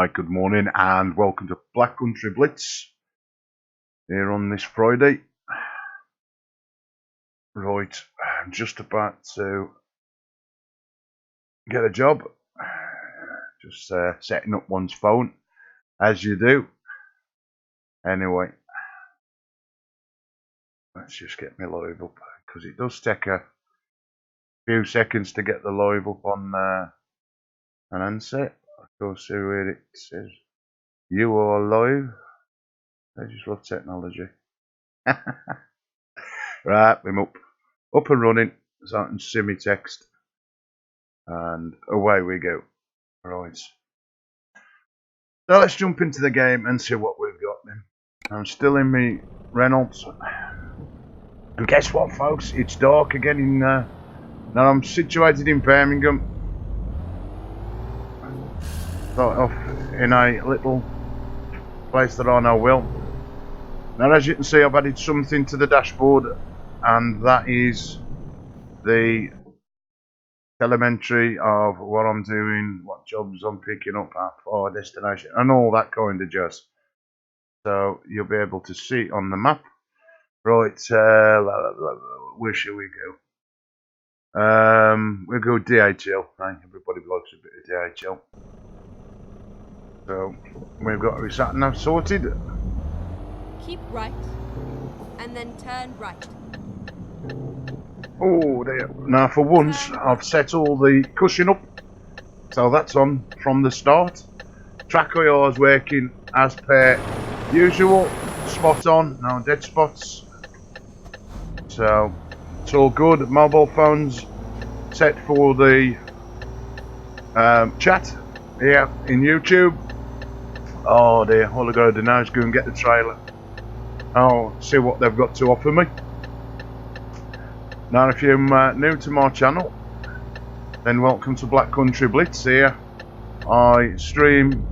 Right, good morning and welcome to Black Country Blitz here on this Friday. Right, I'm just about to get a job, just setting up one's phone, as you do. Anyway, let's just get my live up, because it does take a few seconds to get the live up on an handset. Go see where it says you are live. I just love technology. Right, I'm up and running, so I can see me text, and away we go. Right, so let's jump into the game and see what we've got then. I'm still in me Reynolds, and guess what, folks? It's dark again in now. I'm situated in Birmingham, sort of in a little place that I know well. Now, as you can see, I've added something to the dashboard, and that is the telemetry of what I'm doing, what jobs I'm picking up at our destination, and all that kind of jazz. So you'll be able to see on the map. Right, where shall we go? We'll go DHL. Right? Everybody likes a bit of DHL. So we've got our sat nav sorted. Keep right, and then turn right. Oh dear. Now for once I've set all the cushion up, so that's on from the start. Track IR is working as per usual, spot on, no dead spots. So it's all good. Mobile phones set for the chat here in YouTube. Oh dear, all I gotta do now is go and get the trailer. I'll see what they've got to offer me. Now, if you're new to my channel, then welcome to Black Country Blitz. Here I stream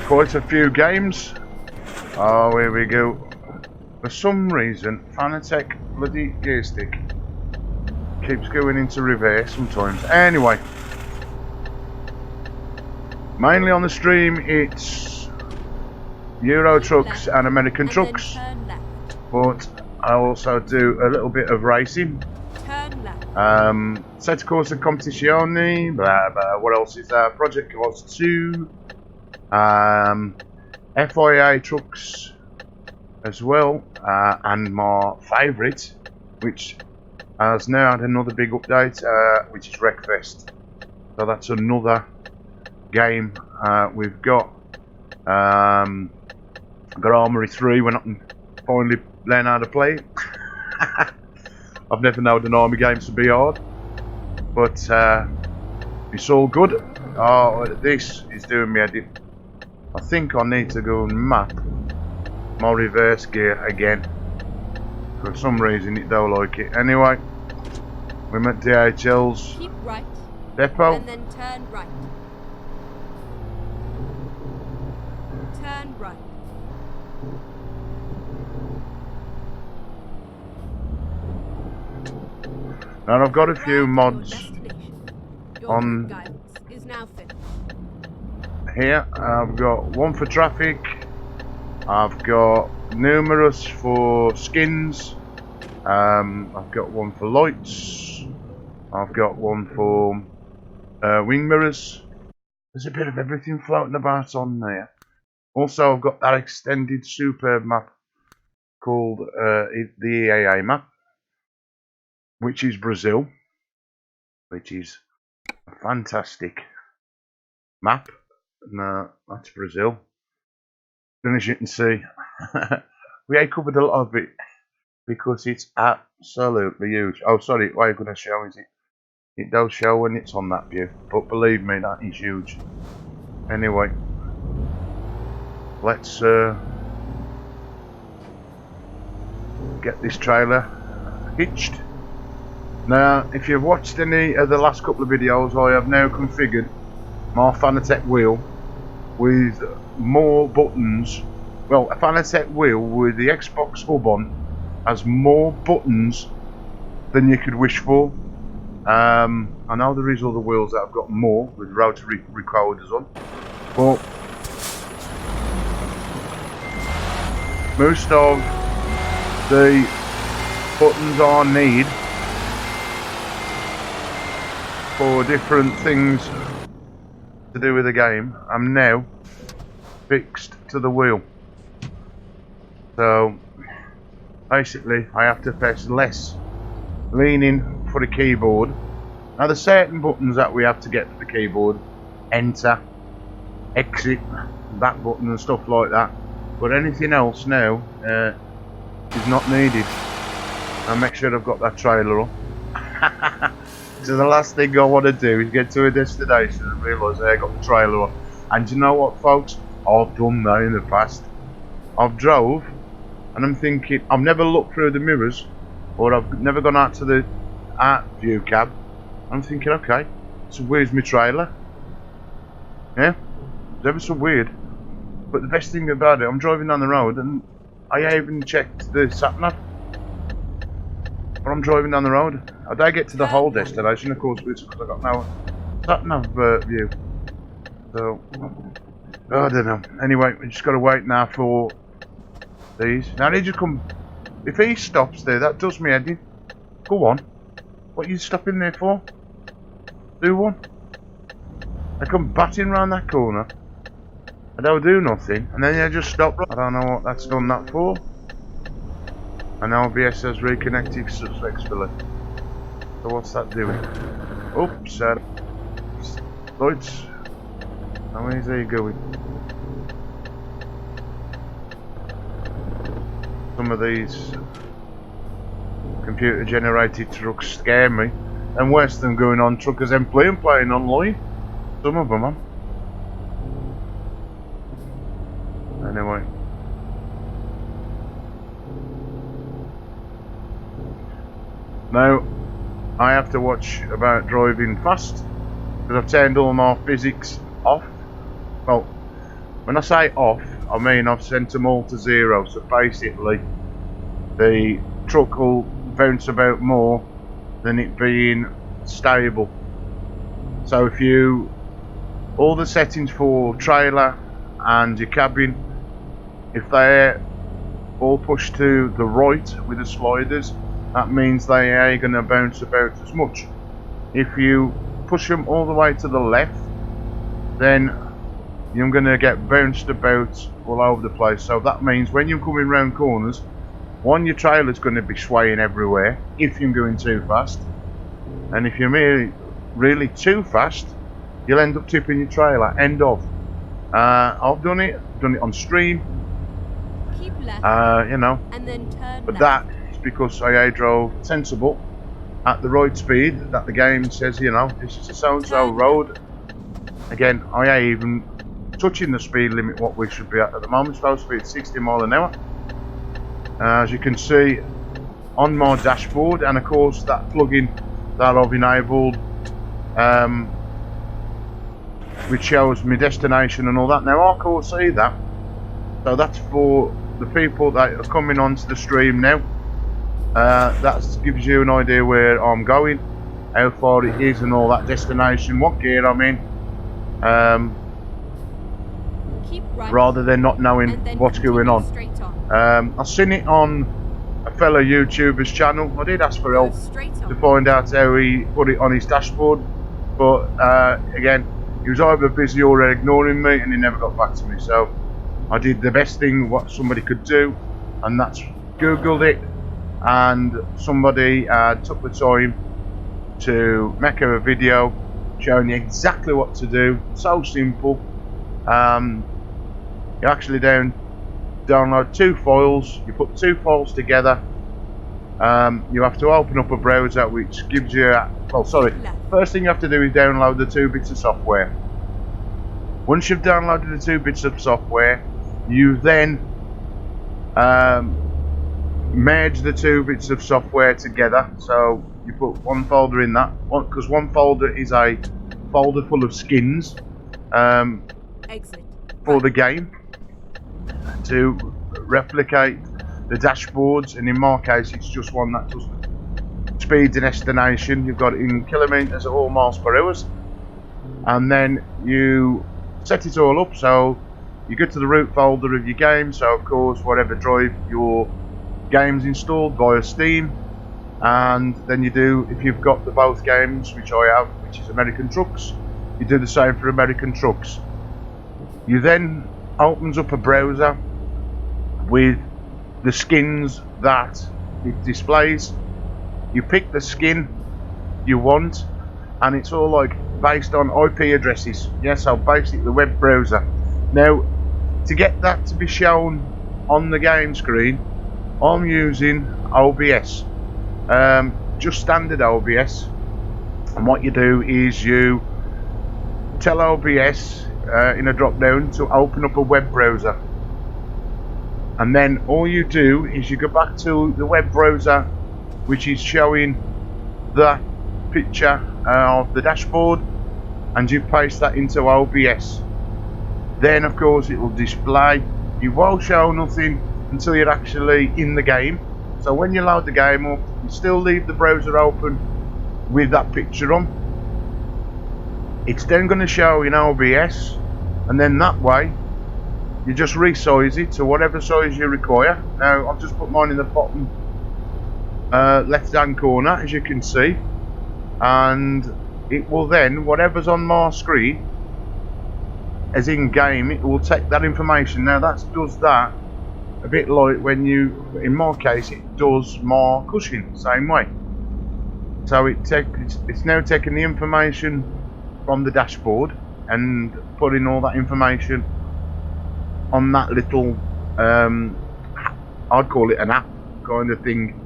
quite a few games. Oh, here we go. For some reason, Fanatec bloody gear stick keeps going into reverse sometimes. Anyway, mainly on the stream it's Euro trucks and American trucks, but I also do a little bit of racing. Turn left. Sette corsa competizioni, blah blah. What else is there? Project Cars 2, FIA trucks as well, and my favourite, which has now had another big update, which is Wreckfest. So that's another game we've got. Got Armory 3 when I can finally learn how to play it. I've never known an army game to be hard, but it's all good. Oh, this is doing me a dip. I think I need to go and map my reverse gear again. For some reason it don't like it. Anyway, we're at DHL's Keep right, depot. and then turn right. Turn right. And I've got a few mods on is now finished. here. I've got one for traffic. I've got numerous for skins. I've got one for lights. I've got one for wing mirrors. There's a bit of everything floating about on there. Also, I've got that extended superb map called the EAA Map, which is Brazil, which is a fantastic map. No, that's Brazil. And as you can see, we ain't covered a lot of it because it's absolutely huge. Oh, sorry, what I'm going to show is it does show when it's on that view, but believe me, that is huge. Anyway, let's get this trailer hitched. Now, if you've watched any of the last couple of videos, I have now configured my Fanatec wheel with more buttons. Well, a Fanatec wheel with the Xbox hub on has more buttons than you could wish for. I know there is other wheels that have got more with rotary recorders on, but most of the buttons I need for different things to do with the game, I'm now fixed to the wheel. So basically I have to press less leaning for the keyboard. Now there's certain buttons that we have to get to the keyboard, enter, exit, that button and stuff like that, but anything else now is not needed. I'll make sure I've got that trailer on. So the last thing I want to do is get to a destination and realise I got the trailer on. And you know what, folks? I've done that in the past. I've drove and I'm thinking, I've never looked through the mirrors, or I've never gone out to the view cab. I'm thinking, okay, so where's my trailer? Yeah, it's ever so weird. But the best thing about it, I'm driving down the road and I even checked the sat nav. But I'm driving down the road. I don't get to the whole destination, of course, because I got no sat nav view. So, I don't know. Anyway, we just got to wait now for these. Now, need you come. If he stops there, that does me head in. Go on. What are you stopping there for? Do one. I come batting round that corner. I don't do nothing, and then I just stop. I don't know what that's done that for. And OBS has reconnected successfully. So what's that doing? Oops, lights. How is he going? Some of these computer generated trucks scare me. And worse than going on Truckers and playing online. Some of them, man. Anyway. Now, I have to watch about driving fast, because I've turned all my physics off. Well, when I say off, I mean I've sent them all to 0, so basically the truck will bounce about more than it being stable. So if you, all the settings for trailer and your cabin, if they're all pushed to the right with the sliders, that means they are going to bounce about as much. If you push them all the way to the left, then you're going to get bounced about all over the place. So that means when you're coming round corners, one, your trailer's going to be swaying everywhere if you're going too fast, and if you're really too fast, you'll end up tipping your trailer. End of. I've done it on stream. Keep left, you know, and then turn but left. that is because I drove sensible at the right speed that the game says, you know, this is a so-and-so road. Again, I ain't even touching the speed limit what we should be at the moment. Supposed to be at 60 miles an hour. As you can see on my dashboard, and of course that plugin that I've enabled, which shows my destination and all that. Now I can't see that, so that's for the people that are coming onto the stream now. That gives you an idea where I'm going, how far it is and all that, destination, what gear I'm in, Keep right, rather than not knowing what's going on. I've seen it on a fellow YouTuber's channel. I did ask for help to find out how he put it on his dashboard, but again, he was either busy or ignoring me, and he never got back to me. So I did the best thing what somebody could do, and that's Googled it, and somebody took the time to make a video showing you exactly what to do. So simple. You actually download 2 files, you put the 2 files together. You have to open up a browser which gives you, first thing you have to do is download the 2 bits of software. Once you've downloaded the 2 bits of software, you then merge the 2 bits of software together. So you put one folder in that, because one folder is a folder full of skins for the game to replicate the dashboards, and in my case it's just one that does speed and destination. You've got it in kilometers at all miles per hour, and then you set it all up. So you go to the root folder of your game, so of course whatever drive your game's installed via Steam, and then you do, if you've got the both games, which I have, which is American Trucks, you do the same for American Trucks. You then opens up a browser with the skins that it displays. You pick the skin you want, and it's all like based on IP addresses. Yeah, so basically the web browser. Now, to get that to be shown on the game screen, I'm using OBS, just standard OBS. And what you do is you tell OBS in a drop down to open up a web browser, and then all you do is you go back to the web browser which is showing the picture of the dashboard, and you paste that into OBS. Then of course it will display. You won't show nothing until you're actually in the game. So when you load the game up, you still leave the browser open with that picture on. It's then going to show in OBS, and then that way you just resize it to whatever size you require. Now I've just put mine in the bottom left hand corner, as you can see, and it will then, whatever's on my screen as in game, it will take that information. Now that does that a bit like when you, in my case it does my cushion, same way. So it's now taking the information from the dashboard and putting all that information on that little I'd call it an app kind of thing,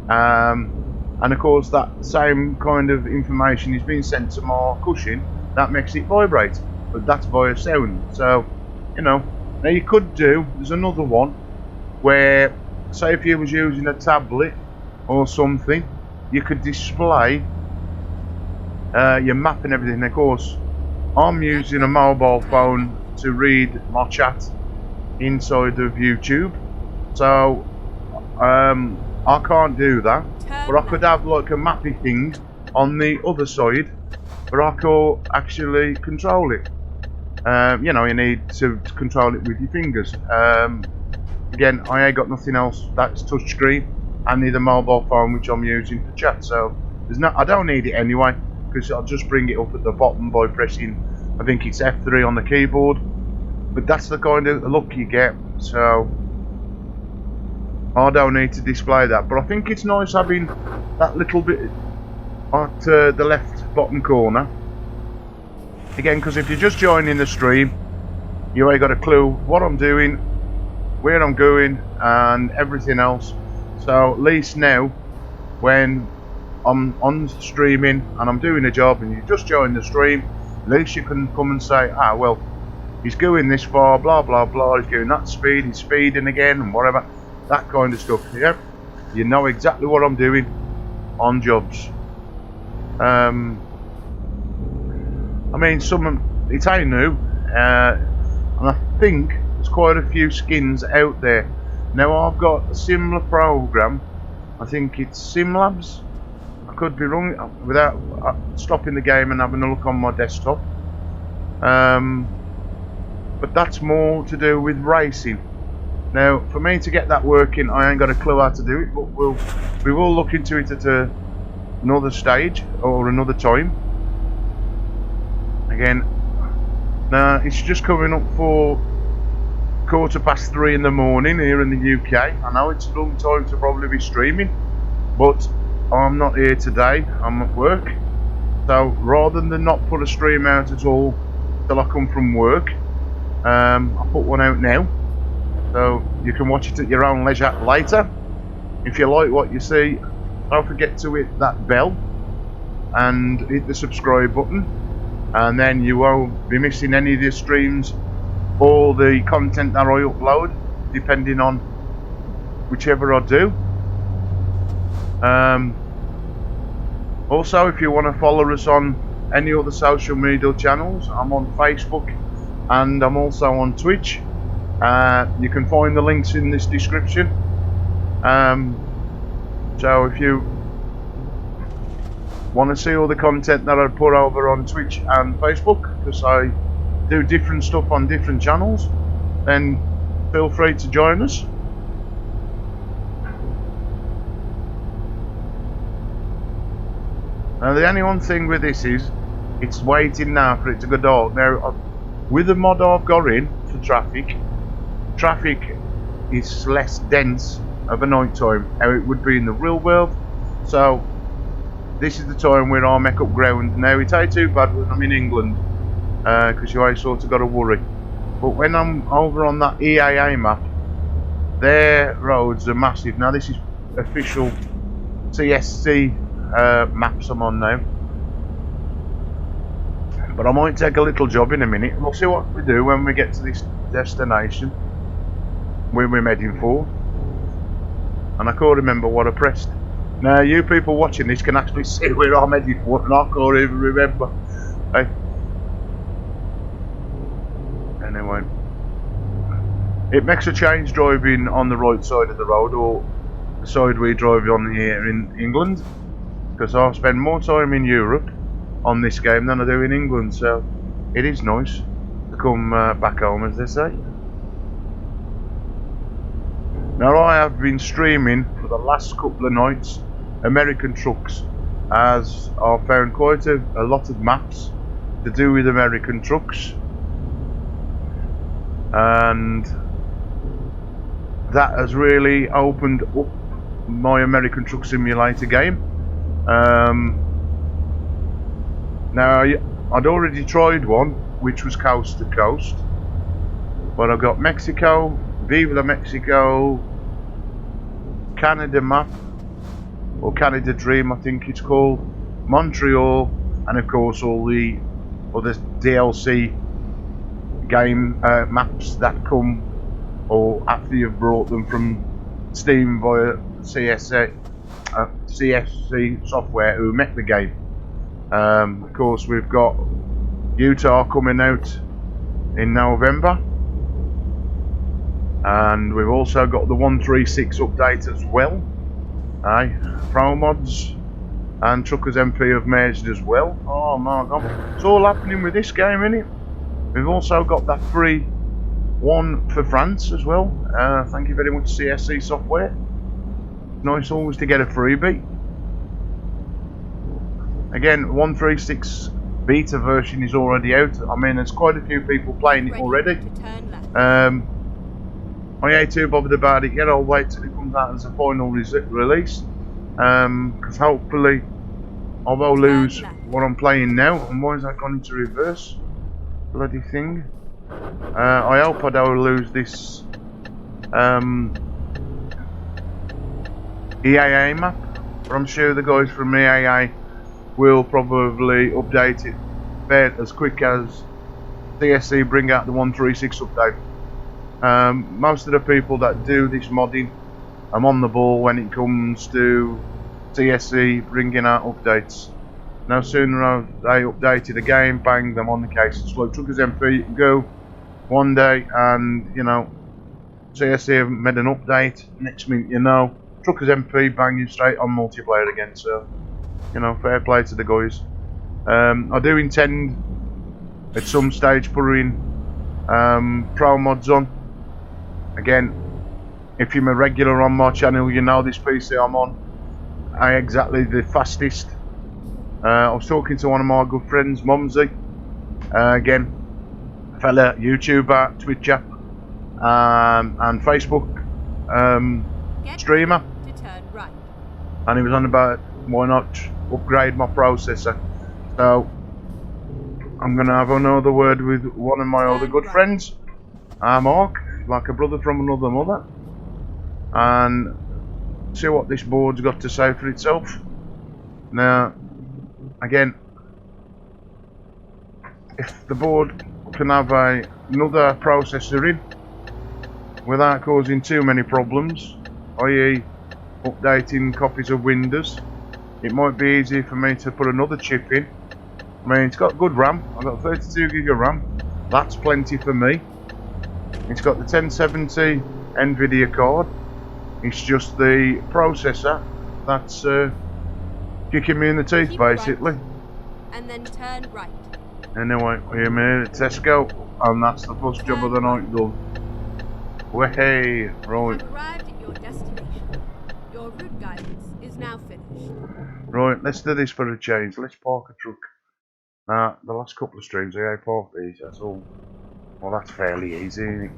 and of course that same kind of information is being sent to my cushion. That makes it vibrate, but that's via sound. So you know, now you could do, there's another one where, say if you was using a tablet or something, you could display your map and everything. Of course I'm using a mobile phone to read my chat inside of YouTube, so I can't do that, but I could have like a mappy thing on the other side where I could actually control it. You know, you need to control it with your fingers. Again, I ain't got nothing else that's touchscreen. I need a mobile phone which I'm using for chat, so there's no, I don't need it anyway, because I'll just bring it up at the bottom by pressing, I think it's F3 on the keyboard. But that's the kind of look you get, so I don't need to display that. But I think it's nice having that little bit at the left bottom corner. Again, because if you're just joining the stream, you ain't got a clue what I'm doing, where I'm going, and everything else. So at least now, when I'm on streaming and I'm doing a job and you just join the stream, at least you can come and say, ah well, he's going this far, blah blah blah, he's going that speed, he's speeding again, and whatever, that kind of stuff. Yeah, you know exactly what I'm doing on jobs. I mean, it ain't new, and I think there's quite a few skins out there. Now I've got a similar program, I think it's SimLabs, I could be wrong, without stopping the game and having a look on my desktop. But that's more to do with racing. Now for me to get that working, I ain't got a clue how to do it, but we will look into it at another stage or another time. Again, now it's just coming up for 3:15 in the morning here in the UK. I know it's a long time to probably be streaming, but I'm not here today, I'm at work. So rather than not put a stream out at all till I come from work, I'll put one out now, so you can watch it at your own leisure later. If you like what you see, don't forget to hit that bell and hit the subscribe button, and then you won't be missing any of the streams or the content that I upload, depending on whichever I do. Also, if you want to follow us on any other social media channels, I'm on Facebook and I'm also on Twitch. You can find the links in this description. So if you want to see all the content that I put over on Twitch and Facebook, because I do different stuff on different channels, then feel free to join us. Now the only one thing with this is, it's waiting now for it to go dark. Now, with the mod I've got in for traffic is less dense of a night time, how it would be in the real world. So, this is the time where I make up ground. Now, it ain't too bad when I'm in England, because you always sort of got to worry. But when I'm over on that EAA map, their roads are massive. Now, this is official CSC maps I'm on now. But I might take a little job in a minute. We'll see what we do when we get to this destination where we're heading for. And I can't remember what I pressed. Now you people watching this can actually see where I'm heading for, and I can't even remember. Hey. Anyway, it makes a change driving on the right side of the road, or the side we drive on here in England, because I spend more time in Europe on this game than I do in England, so it is nice to come back home, as they say. Now I have been streaming for the last couple of nights American trucks, as I've found quite a lot of maps to do with American trucks, and that has really opened up my American Truck Simulator game. Now, I'd already tried one, which was Coast to Coast, but I've got Mexico, Viva la Mexico, Canada Map, or Canada Dream I think it's called, Montreal, and of course all the other DLC game maps that come, or after you've brought them from Steam via CSC software who make the game. Of course, we've got Utah coming out in November, and we've also got the 136 update as well. Pro mods and Truckers MP have merged as well. Oh my god, it's all happening with this game, innit? We've also got that free one for France as well. Thank you very much, CSC software. Nice always to get a freebie. Again, 136 beta version is already out. I mean, there's quite a few people playing it already. I ain't too bothered about it yet. I'll wait till it comes out as a final release, because hopefully I will lose what I'm playing now. And why is that gone into reverse? Bloody thing. I hope I don't lose this EAA map, but I'm sure the guys from EAA will probably update it fair as quick as CSC bring out the 136 update. Most of the people that do this modding, I'm on the ball when it comes to CSC bringing out updates. No sooner they updated a game, bang, them on the case. It's like Truckers MP, you can go one day and, you know, CSC have made an update, next minute you know, Truckers MP bang you straight on multiplayer again, so, you know, fair play to the guys. I do intend at some stage putting pro mods on. Again, if you're a regular on my channel, you know this PC I'm on ain't exactly the fastest. I was talking to one of my good friends, Mumsy, again, fella YouTuber, Twitcher, and Facebook streamer, and he was on about why not upgrade my processor. So I'm gonna have another word with one of my other good friends, Mark, like a brother from another mother, and see what this board's got to say for itself. Now, again, if the board can have another processor in without causing too many problems, i.e. updating copies of Windows, it might be easier for me to put another chip in. I mean, it's got good RAM. I've got 32 gig of RAM. That's plenty for me. It's got the 1070 Nvidia card. It's just the processor that's kicking me in the teeth, basically. Right, and then turn right. Anyway, we're here at Tesco, and that's the first job of the night done. Way, right. You have arrived at your destination. Your route guidance is now finished. Right, let's do this for a change. Let's park a truck. Now, the last couple of streams I parked these, that's all. Well, that's fairly easy, isn't it?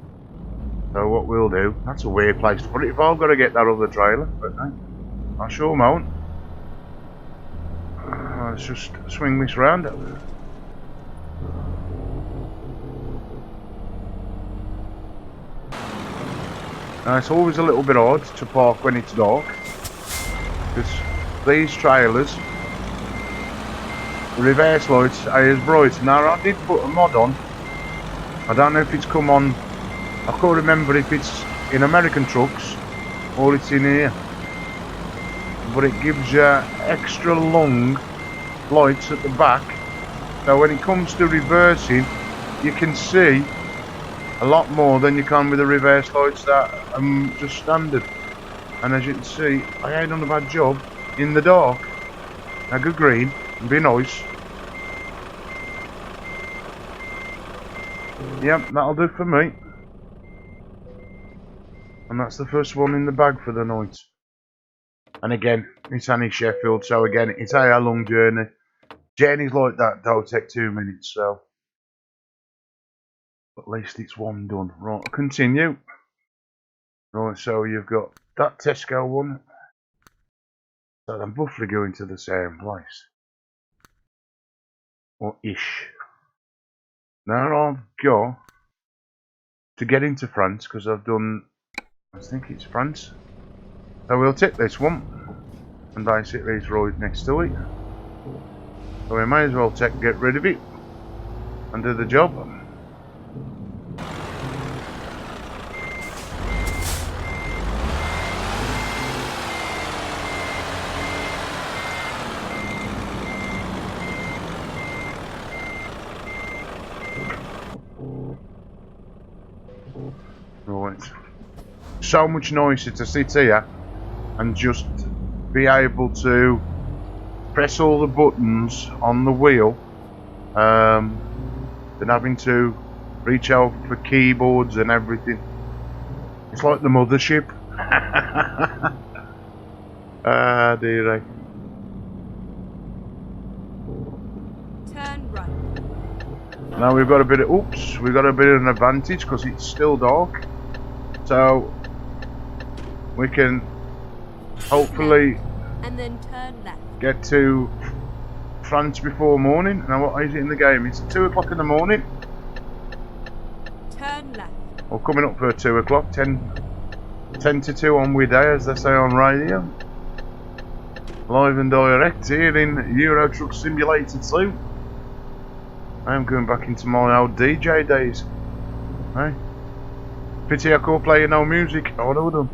So what we'll do, that's a weird place to put it if I've got to get that other trailer, but hey, I sure won't. Let's just swing this round. Now, it's always a little bit odd to park when it's dark, because these trailers, the reverse lights are as bright. Now, I did put a mod on. I don't know if it's come on. I can't remember if it's in American trucks or it's in here, but it gives you extra long lights at the back, so when it comes to reversing you can see a lot more than you can with the reverse lights that are just standard. And as you can see, I ain't done a bad job in the dark. Now go green and be nice. Yep, that'll do for me. And that's the first one in the bag for the night. And again, it's only Sheffield, so again, it's a long journey. Journeys like that don't take 2 minutes, so at least it's one done. Right, I'll continue. Right, so you've got that Tesco one. So they're roughly going to the same place. Or ish. Now I've got to get into France, because I've done, I think it's France. So we'll take this one, and basically it's right next to it. So we may as well get rid of it and do the job. Right. So much nicer to sit here and just be able to press all the buttons on the wheel than having to reach out for keyboards and everything. It's like the mothership. Ah, dearie. Turn right. Now we've got a bit of, oops, we've got a bit of an advantage because it's still dark. So we can hopefully and then turn left. Get to France before morning. Now what is it in the game? It's 2 o'clock in the morning. Turn left. Or coming up for 2 o'clock, 10 to 2 on Day, as they say on radio. Live and direct here in Euro Truck Simulator 2. I am going back into my old DJ days. Hey? Pity I can't play no music. I would have done.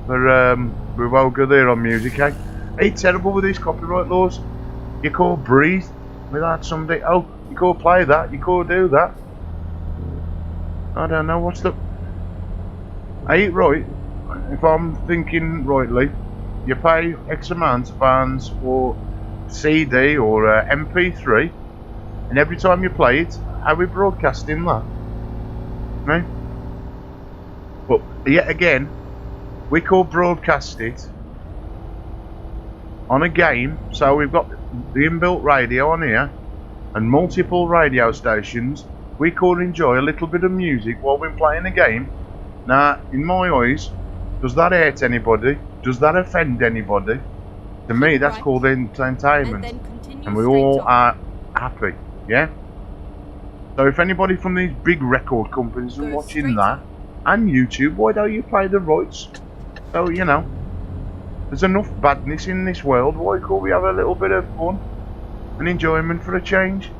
But we're well good there on music, eh? It's terrible with these copyright laws. You can't breathe without somebody. Oh, you can't play that. You can't do that. I don't know. What's the? I eat right. If I'm thinking rightly, you pay X amount of pounds for CD or MP3, and every time you play it, are we broadcasting that? No. But yet again, we can't broadcast it on a game, so we've got the inbuilt radio on here and multiple radio stations. We could enjoy a little bit of music while we're playing a game. Now, in my eyes, does that hurt anybody? Does that offend anybody? To me, that's called entertainment, and we all are happy, yeah? So if anybody from these big record companies are watching that, and YouTube, why don't you play the rights? So, you know, there's enough badness in this world. Why can't we have a little bit of fun and enjoyment for a change?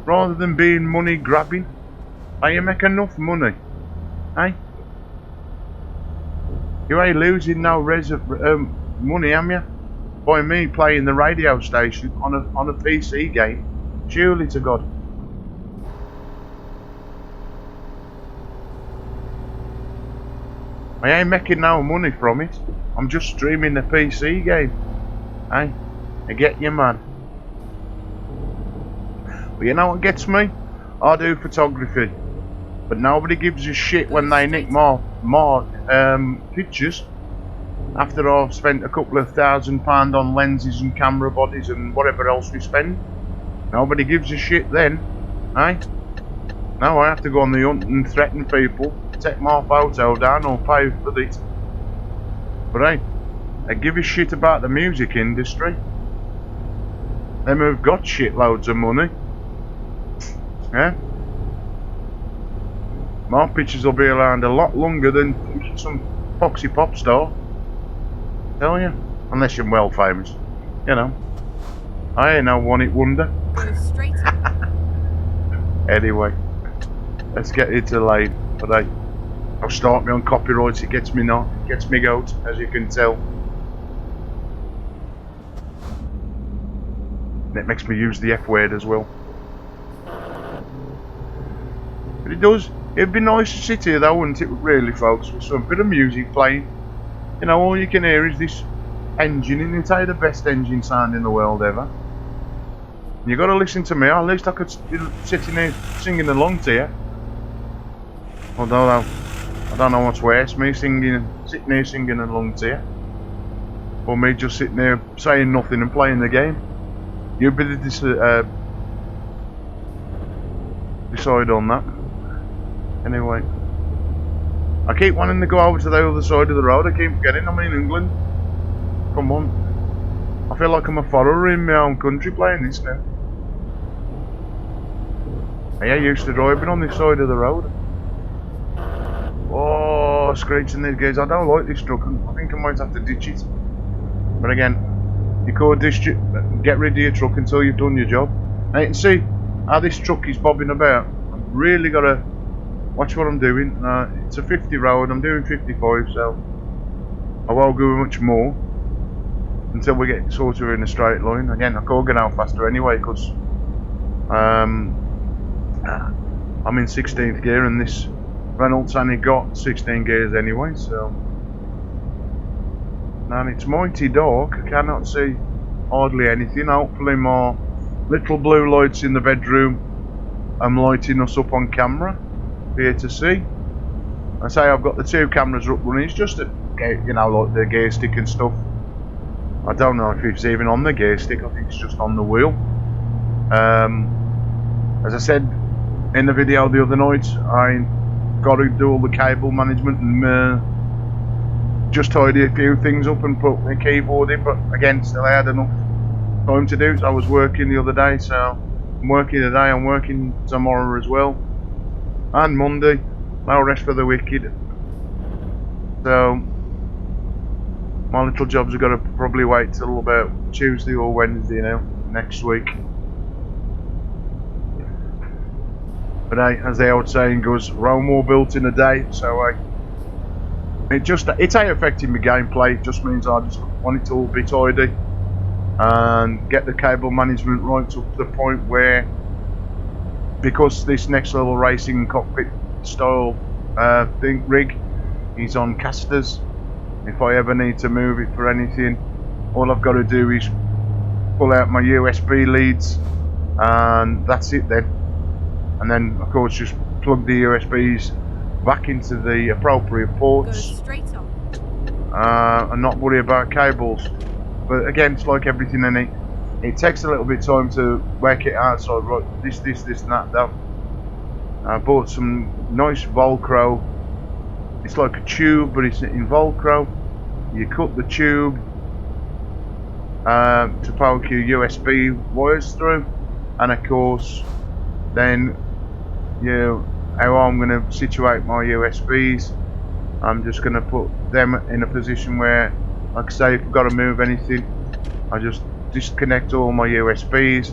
Rather than being money grabbing. Hey, you make enough money. Hey? You ain't losing no money, am you? By me playing the radio station on a PC game. Surely to God. I ain't making no money from it. I'm just streaming the PC game. Hey, I get you, man. But you know what gets me? I do photography, but nobody gives a shit when they nick my pictures after I've spent a couple of £1,000 on lenses and camera bodies and whatever else we spend. Nobody gives a shit then, eh? Now I have to go on the hunt and threaten people, take my photo down or pay for it. But hey, I give a shit about the music industry. Them who've got shitloads of money. Yeah? My pictures will be around a lot longer than some foxy pop star. Tell you. Unless you're well famous. You know. I ain't no one-hit wonder. Go straight in. Anyway. Let's get into the lane. But hey, I'll start me on copyrights. It gets me not. It gets me goat, as you can tell. And it makes me use the F word as well. But it does. It'd be nice to sit here though, wouldn't it, really, folks, with some bit of music playing. You know, all you can hear is this engine, and it's the best engine sound in the world ever. You got to listen to me. At least I could be sitting here singing along to you. Although I don't know what's worse, me sitting here singing along to you, or me just sitting there saying nothing and playing the game. You better decide on that. Anyway, I keep wanting to go over to the other side of the road. I keep forgetting I'm in England. Come on. I feel like I'm a foreigner in my own country playing this now. I used to driving on this side of the road. Oh, screeching these guys. I don't like this truck. I think I might have to ditch it. But again, you could get rid of your truck until you've done your job. Now you can see how this truck is bobbing about. I've really got to watch what I'm doing. It's a 50 road. I'm doing 55, so I won't go much more until we get sort of in a straight line. Again, I can't get out faster anyway because I'm in 16th gear and this Renault's only got 16 gears anyway, so. And it's mighty dark. I cannot see hardly anything. Hopefully my little blue lights in the bedroom I'm lighting us up on camera for you to see. I say I've got the two cameras up running. It's just a, you know, like the gear stick and stuff. I don't know if it's even on the gear stick. I think it's just on the wheel. As I said in the video the other night, I got to do all the cable management and just tidy a few things up and put my keyboard in, but again, still I had enough time to do it. So I was working the other day, so I'm working today, I'm working tomorrow as well, and Monday, no rest for the wicked. So my little jobs are going to probably wait till about Tuesday or Wednesday now, next week. But hey, as the old saying goes, Rome war built in a day, so it ain't affecting my gameplay. It just means I just want it to all be tidy and get the cable management right up to the point where, because this next level racing cockpit style rig is on casters, if I ever need to move it for anything, all I've got to do is pull out my USB leads and that's it then. And then of course just plug the USBs back into the appropriate ports. Go straight on. And not worry about cables. But again, it's like everything in it. It takes a little bit of time to work it out. So right, this and that. I bought some nice Velcro. It's like a tube, but it's in Velcro. You cut the tube to poke your USB wires through, and of course, then how I'm going to situate my USBs. I'm just going to put them in a position where, like I say, if I've got to move anything, I just disconnect all my USBs,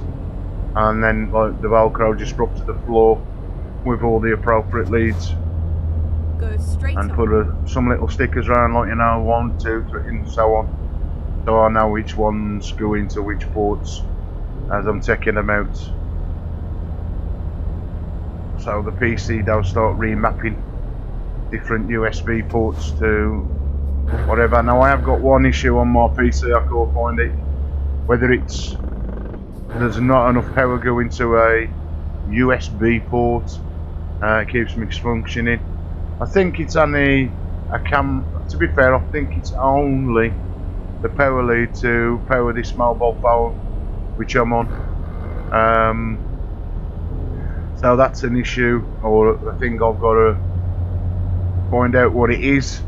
and then like the Velcro just drop to the floor with all the appropriate leads. Go straight and on. put some little stickers around, like 1, 2, 3, and so on, so I know which ones go into which ports as I'm taking them out. So the PC does start remapping different USB ports to whatever. Now I have got one issue on my PC, I can't find it. Whether it's there's not enough power going to a USB port. It keeps me functioning. I think it's only a to be fair, I think it's only the power lead to power this mobile phone which I'm on. So that's an issue, or I think I've got to find out what it is.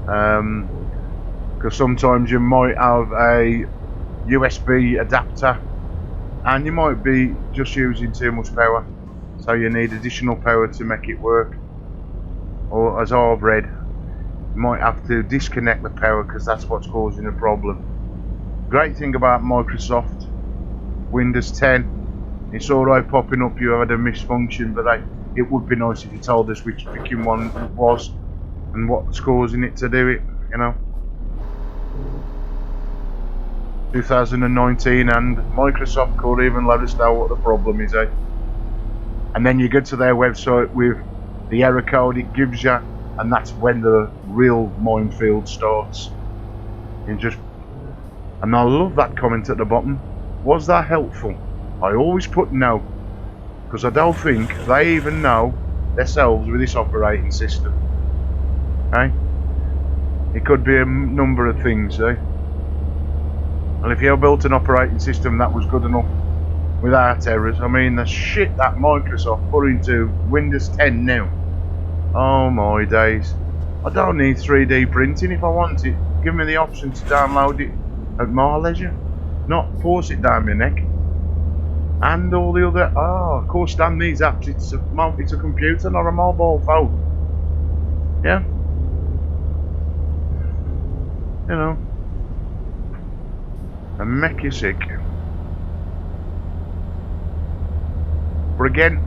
Because sometimes you might have a USB adapter and you might be just using too much power, so you need additional power to make it work. Or as I've read, you might have to disconnect the power because that's what's causing a problem. Great thing about Microsoft Windows 10, it's alright popping up you had a misfunction, but it would be nice if you told us which freaking one it was and what's causing it to do it, you know. 2019 and Microsoft could even let us know what the problem is, eh? And then you go to their website with the error code it gives you, and that's when the real minefield starts. And I love that comment at the bottom. Was that helpful? I always put no, because I don't think they even know themselves with this operating system. Eh? It could be a number of things, eh? Well, if you built an operating system that was good enough without errors, I mean the shit that Microsoft put into Windows 10 now. Oh my days. I don't need 3D printing if I want it. Give me the option to download it at my leisure, not force it down my neck. And all the other, of course, damn these apps, it's a computer, not a mobile phone. Yeah? You know. And make you sick. But again,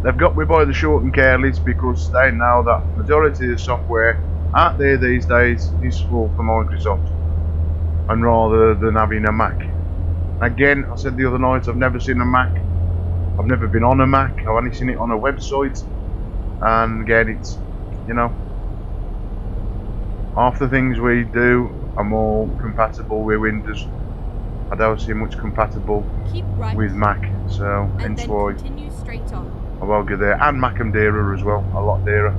they've got me by the short and careless because they know that majority of the software out there these days is for Microsoft, and rather than having a Mac. Again, I said the other night, I've never seen a Mac. I've never been on a Mac. I've only seen it on a website. And again, it's, you know, half the things we do are more compatible with Windows. I don't see much compatible with Mac, so hence why I will go there. And Mac and dearer as well, a lot dearer.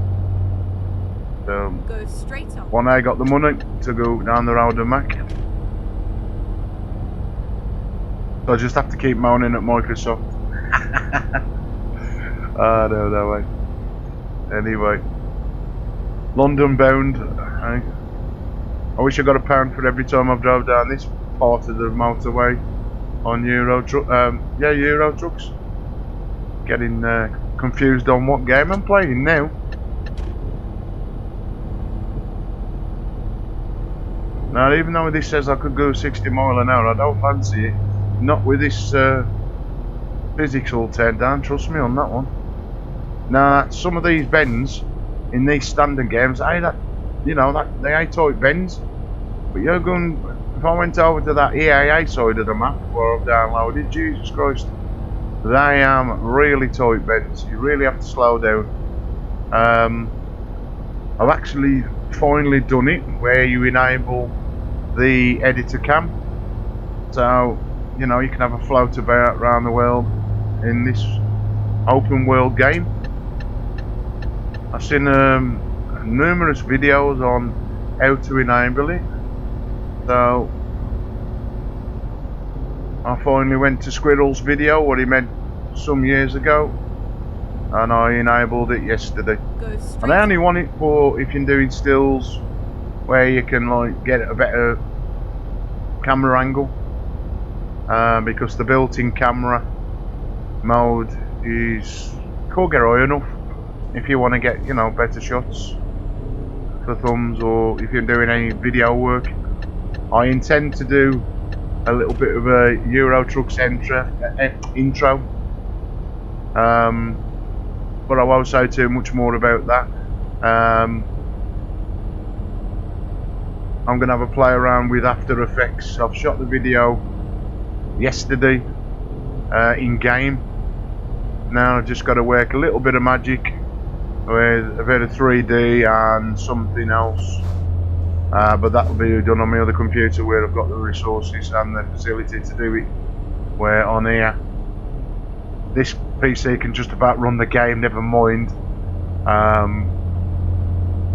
So go straight on. When I got the money to go down the road of Mac, so I just have to keep moaning at Microsoft. No way. Anyway, London bound. I wish I got £1 for every time I've drove down this part of the motorway on Euro trucks. Getting confused on what game I'm playing now. Now, even though this says I could go 60 miles an hour, I don't fancy it. Not with this physics all turned down, trust me on that one. Now, some of these bends in these standard games, they ain't tight bends. But you're going, if I went over to that EAA side of the map where I've downloaded, Jesus Christ, they are really tight bends. You really have to slow down. I've actually finally done it where you enable the editor cam, so you know you can have a float about around the world in this open world game. I've seen numerous videos on how to enable it, so I finally went to Squirrel's video, what he meant some years ago, and I enabled it yesterday. And I only want it for if you're doing stills where you can like get a better camera angle, because the built-in camera mode is could get high enough if you want to get, you know, better shots for thumbs, or if you're doing any video work. I intend to do a little bit of a Euro Trucks intro, but I won't say too much more about that. I'm going to have a play around with After Effects. I've shot the video yesterday in game. Now I've just got to work a little bit of magic with a bit of 3D and something else, but that will be done on my other computer where I've got the resources and the facility to do it, where on here this PC can just about run the game, never mind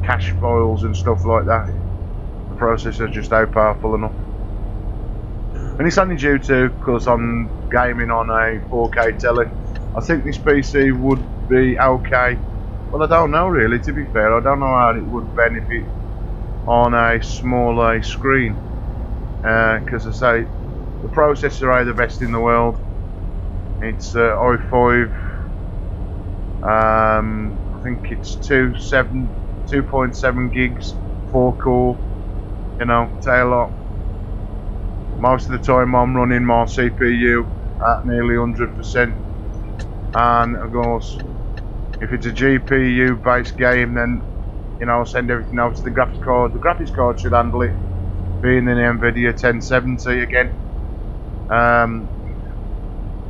cache files and stuff like that. The processor just how powerful enough. And it's only due to because I'm gaming on a 4K telly. I think this PC would be okay. Well, I don't know really, to be fair. I don't know how it would benefit on a smaller screen. Because I say, the processor are the best in the world. It's i5. I think it's 2.7 gigs, 4 core. You know, tail lot. Most of the time I'm running my CPU at nearly 100%. And of course, if it's a GPU based game, then you know, I'll send everything over to the graphics card. The graphics card should handle it, being an NVIDIA 1070 again.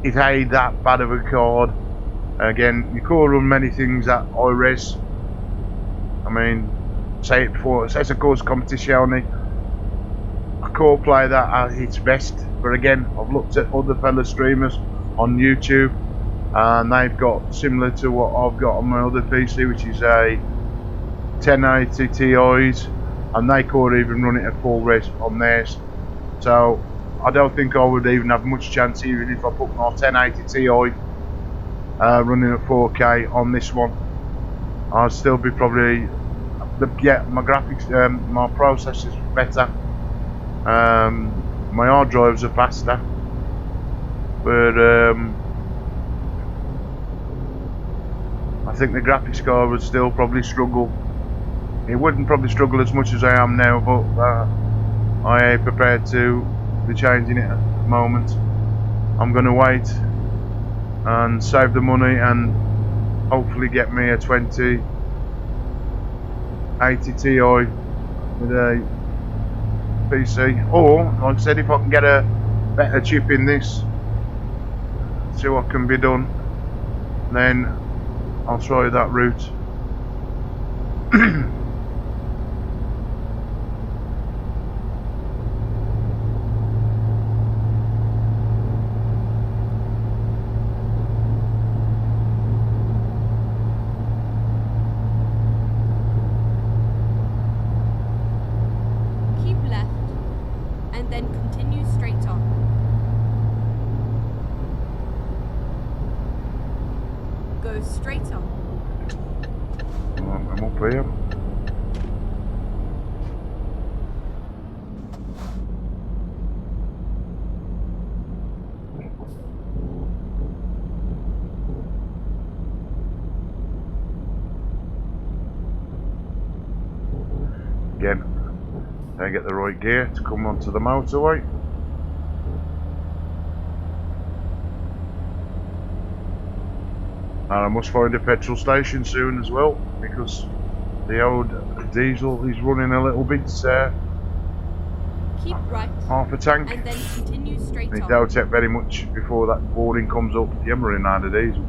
It ain't that bad of a card. Again, you could run many things at high res. I mean, say it before, it says of course competition. I could play that at its best, but again, I've looked at other fellow streamers on YouTube, and they've got similar to what I've got on my other PC, which is a 1080 Ti's, and they could even run it at full res on theirs. So I don't think I would even have much chance, even if I put my 1080 Ti running at 4K on this one. I'd still be probably my graphics, my processor's better. My hard drives are faster, but I think the graphics card would still probably struggle. It wouldn't probably struggle as much as I am now, but I ain't prepared to be changing it at the moment. I'm going to wait and save the money and hopefully get me a 2080 Ti with a PC, or like I said, if I can get a better chip in this, see what can be done, then I'll try that route. Keep left, and then continue straight on. Go straight on. I'm up here. Again, I get the right gear to come onto the motorway. And I must find a petrol station soon as well, because the old diesel is running a little bit Keep right, half a tank. and then continue straight It on. don't take very much before that warning comes up. Yeah, I'm running out of diesel.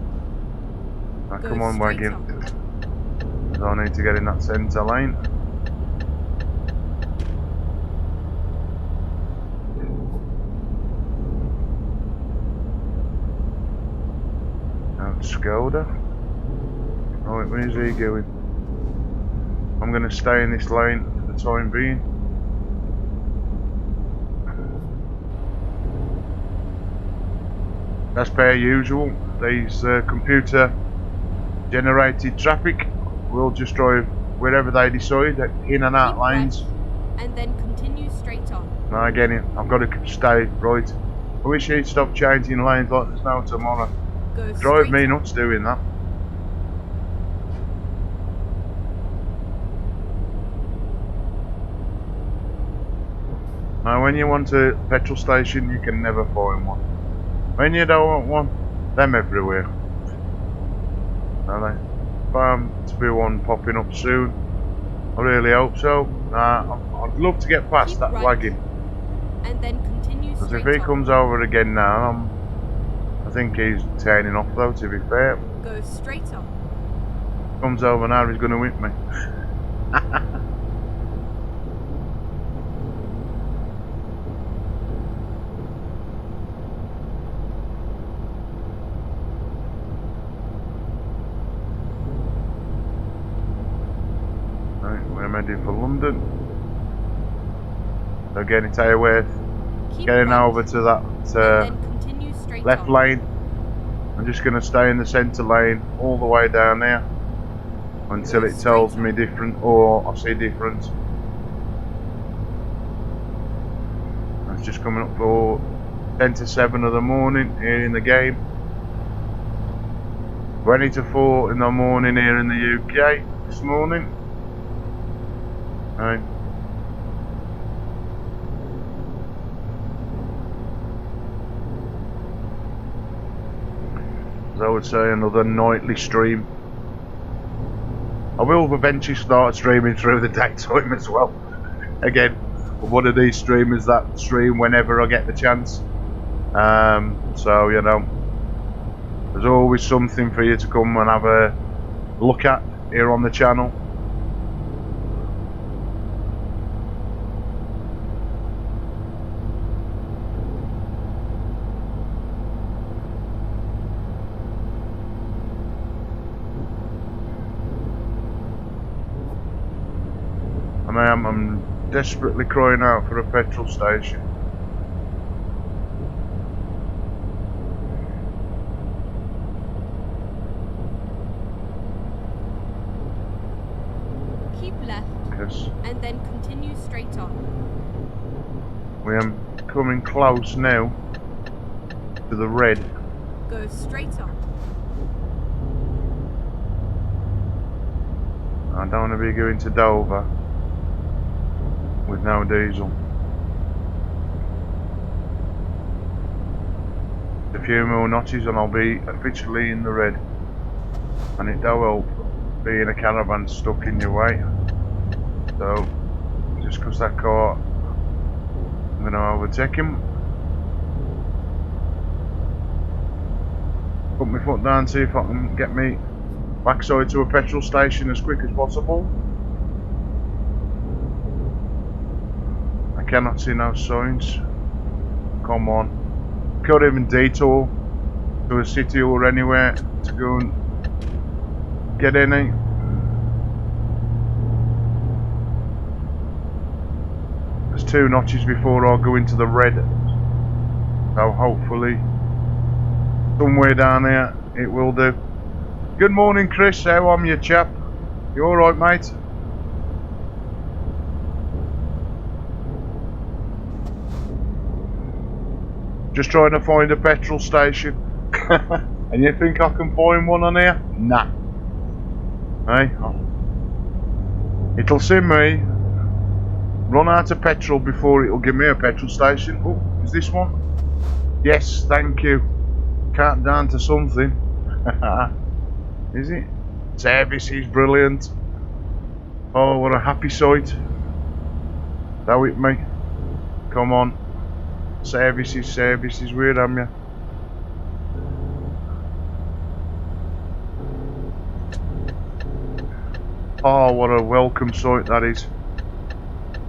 Now, Go come on, straight wagon. on. So I need to get in that centre lane. Skoda. Right, where's he going? I'm going to stay in this lane for the time being. As per usual, these computer generated traffic will just drive wherever they decide, in and out Keep lanes. right, and then continue straight on. Now again, I've got to stay right. I wish he'd stop changing lanes like there's no tomorrow. Go Drive straight me on. nuts doing that. Now when you want a petrol station, you can never find one. When you don't want one, them everywhere. Now there's bound to be one popping up soon. I really hope so. I'd love to get past Keep that right, wagon. and then continue Because straight if he on. comes over again now, I think he's turning off though, to be fair. Go straight on. Comes over now, he's going to whip me. Right, we're heading for London. So again, it's Airworth. Getting over to that left lane. I'm just going to stay in the centre lane all the way down there until it tells me different, or I see different. It's just coming up for 10 to 7 of the morning here in the game. 20 to 4 in the morning here in the UK this morning. Right. As I would say, another nightly stream. I will eventually start streaming through the daytime as well. Again, one of these streamers that stream whenever I get the chance. So, you know, there's always something for you to come and have a look at here on the channel. I'm desperately crying out for a petrol station. Keep left, and then continue straight on. We am coming close now to the red. Go straight on. I don't want to be going to Dover with no diesel. A few more notches and I'll be officially in the red. And it don't help being a caravan stuck in your way. So, just because that car, I'm going to overtake him. Put my foot down, see if I can get me backside to a petrol station as quick as possible. I cannot see no signs. Come on. Could even detour to a city or anywhere to go and get any. There's 2 notches before I go into the red. So hopefully somewhere down there it will do. Good morning, Chris. How am you, chap? You alright, mate? Just trying to find a petrol station. And you think I can find one on here? Nah. Hey? It'll see me run out of petrol before it'll give me a petrol station. Oh, is this one? Yes, thank you. Count down to something. Is it? Service is brilliant. Oh, what a happy sight. That with me. Come on. Services, where am you? Oh, what a welcome sight that is.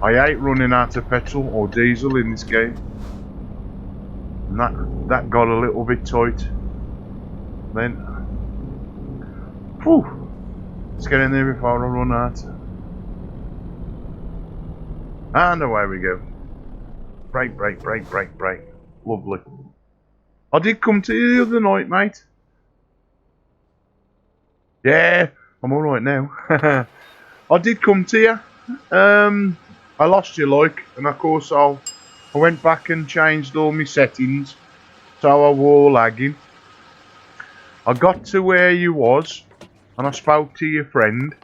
I hate running out of petrol or diesel in this game. And that got a little bit tight. Then, whew, let's get in there before I run out. And away we go. Brake. Lovely. I did come to you the other night, mate. Yeah, I'm alright now. I did come to you. I lost you, like, and of course I went back and changed all my settings, so I wore lagging. I got to where you was, and I spoke to your friend,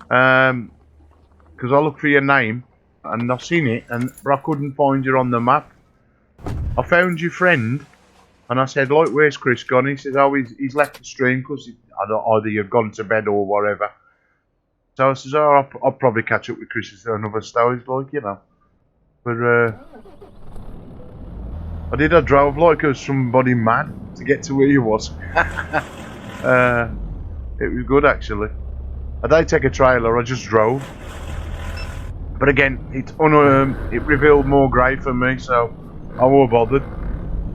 because I looked for your name, and I seen it, but I couldn't find you on the map. I found your friend, and I said, like, where's Chris gone? He says, oh, he's left the stream because either you've gone to bed or whatever. So I says, oh, I'll probably catch up with Chris for another story, like, you know. But I drove like I was somebody mad to get to where you was. It was good, actually. I didn't take a trailer, I just drove. But again, it revealed more grey for me, so I wasn't bothered.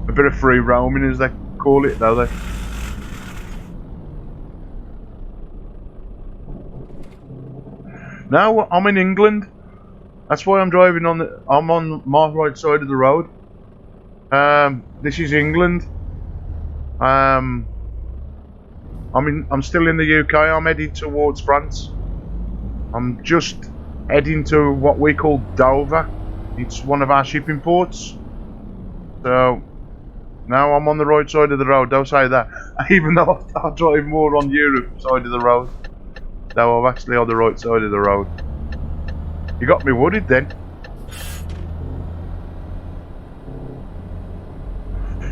A bit of free roaming, as they call it, though. No, I'm in England. That's why I'm driving on the. I'm on my right side of the road. This is England. I'm still in the UK. I'm heading towards France. I'm just heading to what we call Dover. It's one of our shipping ports. So now I'm on the right side of the road. Don't say that. Even though I drive more on Europe side of the road. Though I'm actually on the right side of the road. You got me worried then.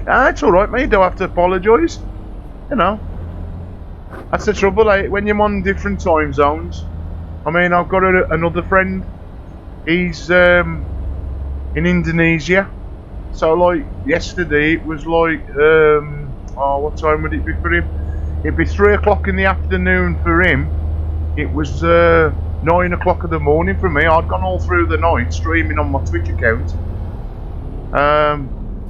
Ah, it's alright, mate. You don't have to apologise. You know. That's the trouble, eh? When you're on different time zones. I mean, I've got another friend. He's in Indonesia. So, like, yesterday it was like, oh, what time would it be for him? It'd be 3 o'clock in the afternoon for him. It was 9 o'clock in the morning for me. I'd gone all through the night streaming on my Twitch account.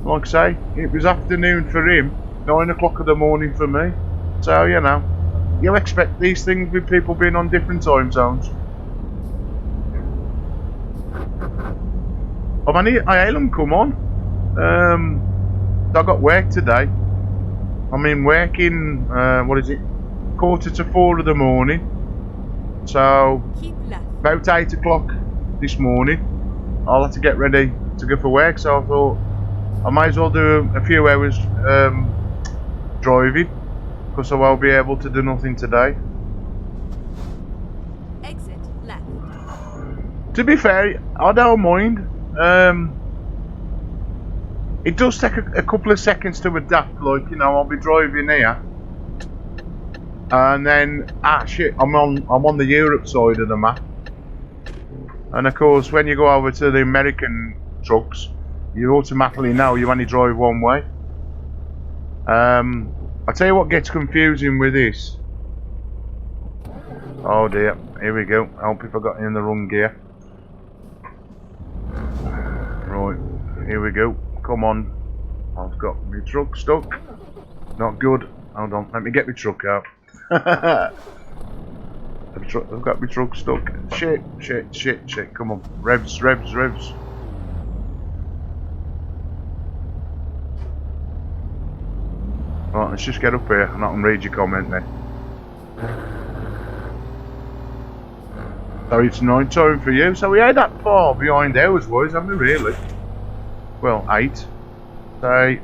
Like I say, it was afternoon for him, 9 o'clock in the morning for me. So, you know, you expect these things with people being on different time zones. I hail them, come on. I got work today. I'm in working, what is it, 3:45 in the morning. So, about 8 o'clock this morning, I'll have to get ready to go for work. So I thought I might as well do a few hours driving, because I won't be able to do nothing today. Exit left. To be fair, I don't mind. It does take a couple of seconds to adapt. Like, you know, I'll be driving here, and then shit, I'm on the Europe side of the map. And of course, when you go over to the American trucks, you automatically know you only drive one way. I'll tell you what gets confusing with this. Oh dear, here we go. I hope if I got in the wrong gear. Right, here we go. Come on. I've got my truck stuck. Not good. Hold on, let me get my truck out. I've got my truck stuck. Shit. Come on. Revs. Right, let's just get up here and I can read your comment then. So it's night time for you. So we ain't that far behind hours wise, haven't we really? Well, 8.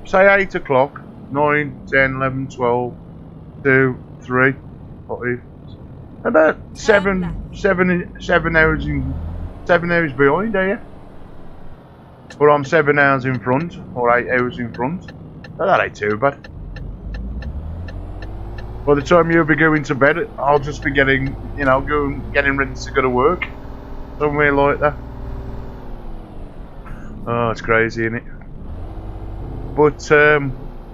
Say 8 o'clock. 9, 10, 11, 12, 2, 3, 5. About 7 hours behind, are you? Or I'm 7 hours in front, or 8 hours in front. Oh, that ain't too bad. By the time you'll be going to bed, I'll just be getting, you know, getting ready to go to work. Somewhere like that. Oh, it's crazy, isn't it? But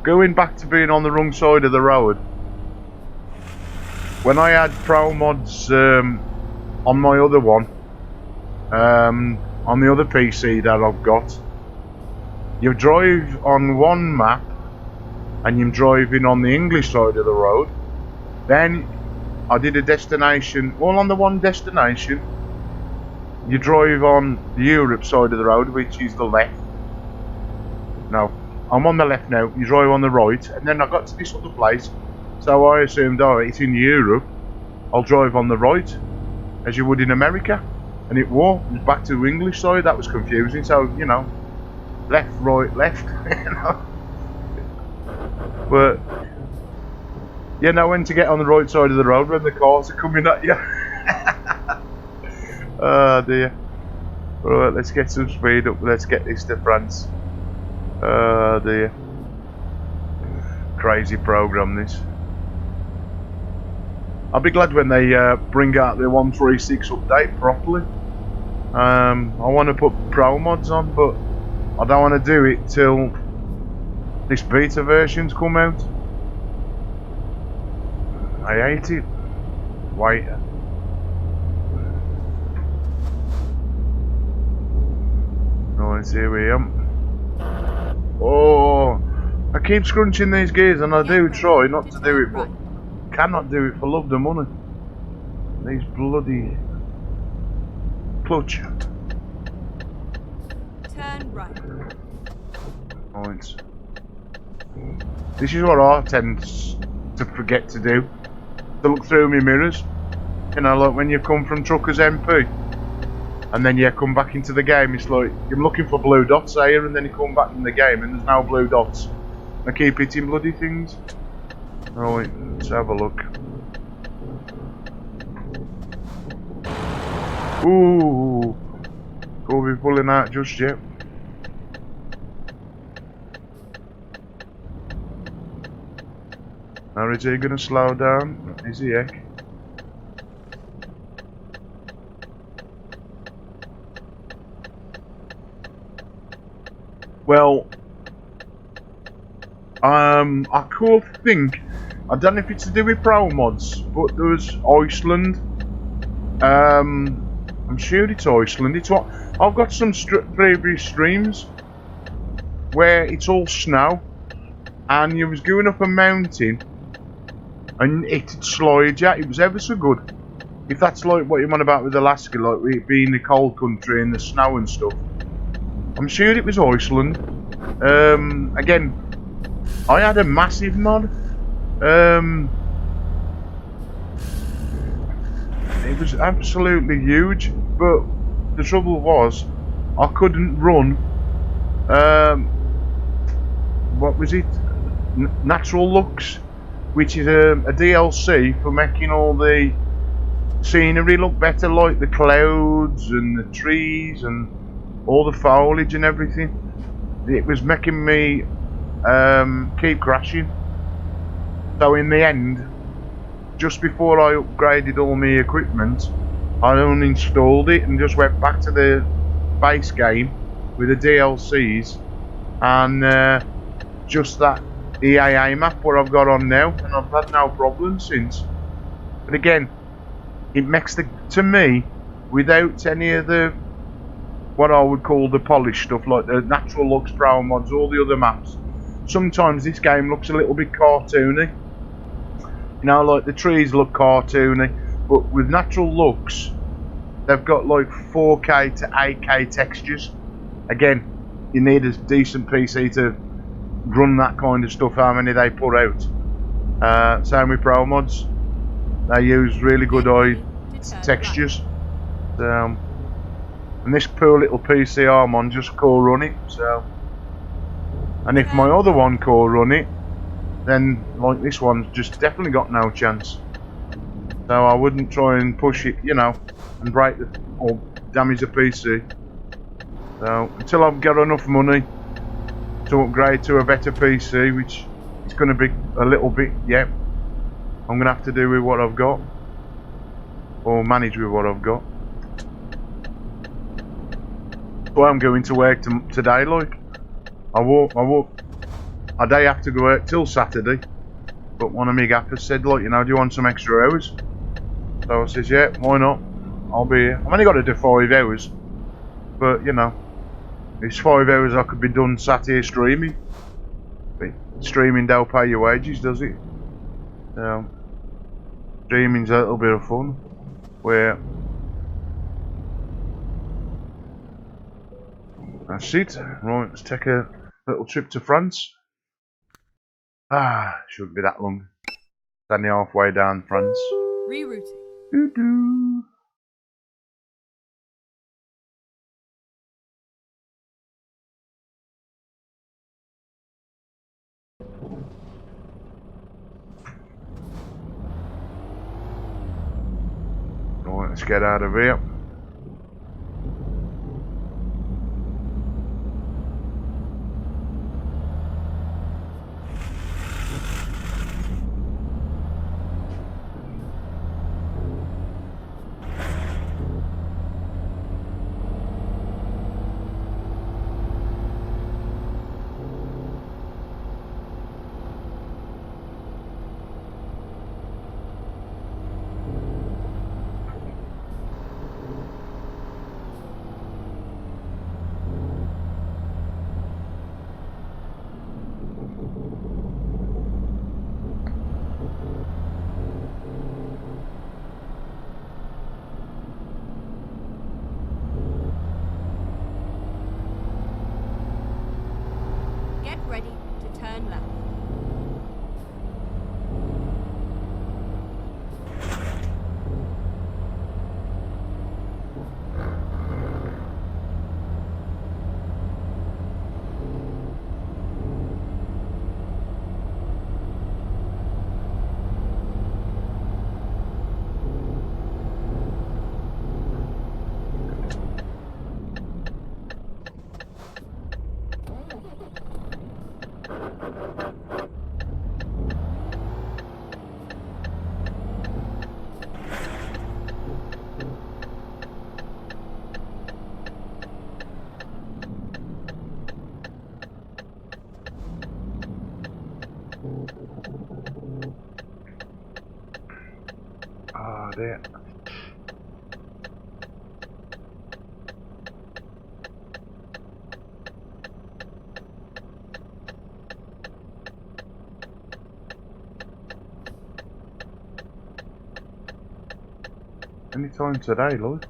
going back to being on the wrong side of the road. When I had Pro Mods on my other one, on the other PC that I've got, you drive on one map and you're driving on the English side of the road. Then I did a destination, all on the one destination. You drive on the Europe side of the road, which is the left. No, I'm on the left now, you drive on the right, and then I got to this other place, so I assumed, oh, it's in Europe, I'll drive on the right, as you would in America, and it was back to the English side. That was confusing, so, you know, left, right, left, you know. But, you know when to get on the right side of the road when the cars are coming at you. Oh dear. Right, let's get some speed up, let's get this to France. Oh dear. Crazy program this. I'll be glad when they bring out the 136 update properly. I want to put Pro Mods on, but I don't want to do it till this beta version's come out. I hate it. Wait. Right, here we are. Oh, I keep scrunching these gears, and I do try not to do it, but cannot do it for love nor money. These bloody clutch. Turn right. Right. This is what I tend to forget to do. To look through my mirrors. You know, like when you come from Truckers MP. And then you come back into the game, it's like, you're looking for blue dots here, and then you come back in the game and there's no blue dots. I keep hitting bloody things. Right, let's have a look. Ooh, go be pulling out just yet. Now is he gonna slow down? Is he heck? Well, I could think, I don't know if it's to do with pro mods, but there was Iceland. I'm sure it's Iceland. It's what I've got some previous streams where it's all snow, and you was going up a mountain, and it'd slide you. It was ever so good. If that's like what you're on about with Alaska, like it being the cold country and the snow and stuff. I'm sure it was Iceland. Again, I had a massive mod. It was absolutely huge, but the trouble was, I couldn't run. What was it? Natural Looks, which is a DLC for making all the scenery look better, like the clouds and the trees and all the foliage and everything. It was making me keep crashing. So in the end, just before I upgraded all my equipment, I uninstalled it and just went back to the base game with the DLCs and just that EAA map where I've got on now, and I've had no problems since. But again, it makes to me, without any of the what I would call the polished stuff, like the Natural Looks Pro mods, all the other maps, sometimes this game looks a little bit cartoony. You know, like the trees look cartoony, but with Natural Looks, they've got like 4K to 8K textures. Again, you need a decent PC to run that kind of stuff, how many they put out. Same with Pro mods. They use really good textures. And this poor little PC I'm on just core run it. So, and if my other one core run it, then like this one's just definitely got no chance. So I wouldn't try and push it, you know, and break or damage the PC. So until I've got enough money to upgrade to a better PC, which is going to be a little bit, yeah, I'm going to have to do with what I've got, or manage with what I've got. So I'm going to work today, like I day have to go work till Saturday, but one of my gappers said, like, you know, do you want some extra hours? So I says, yeah, why not? I'll be here. I've only got to do 5 hours, but you know, it's 5 hours I could be done sat here streaming. But streaming don't pay your wages, does it? Streaming's a little bit of fun. Where that's it. Right, let's take a little trip to France. Shouldn't be that long. It's only halfway down France. Rerouting. Doo-doo. Right, let's get out of here. dear. Anytime today, Lloyd.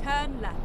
Turn left.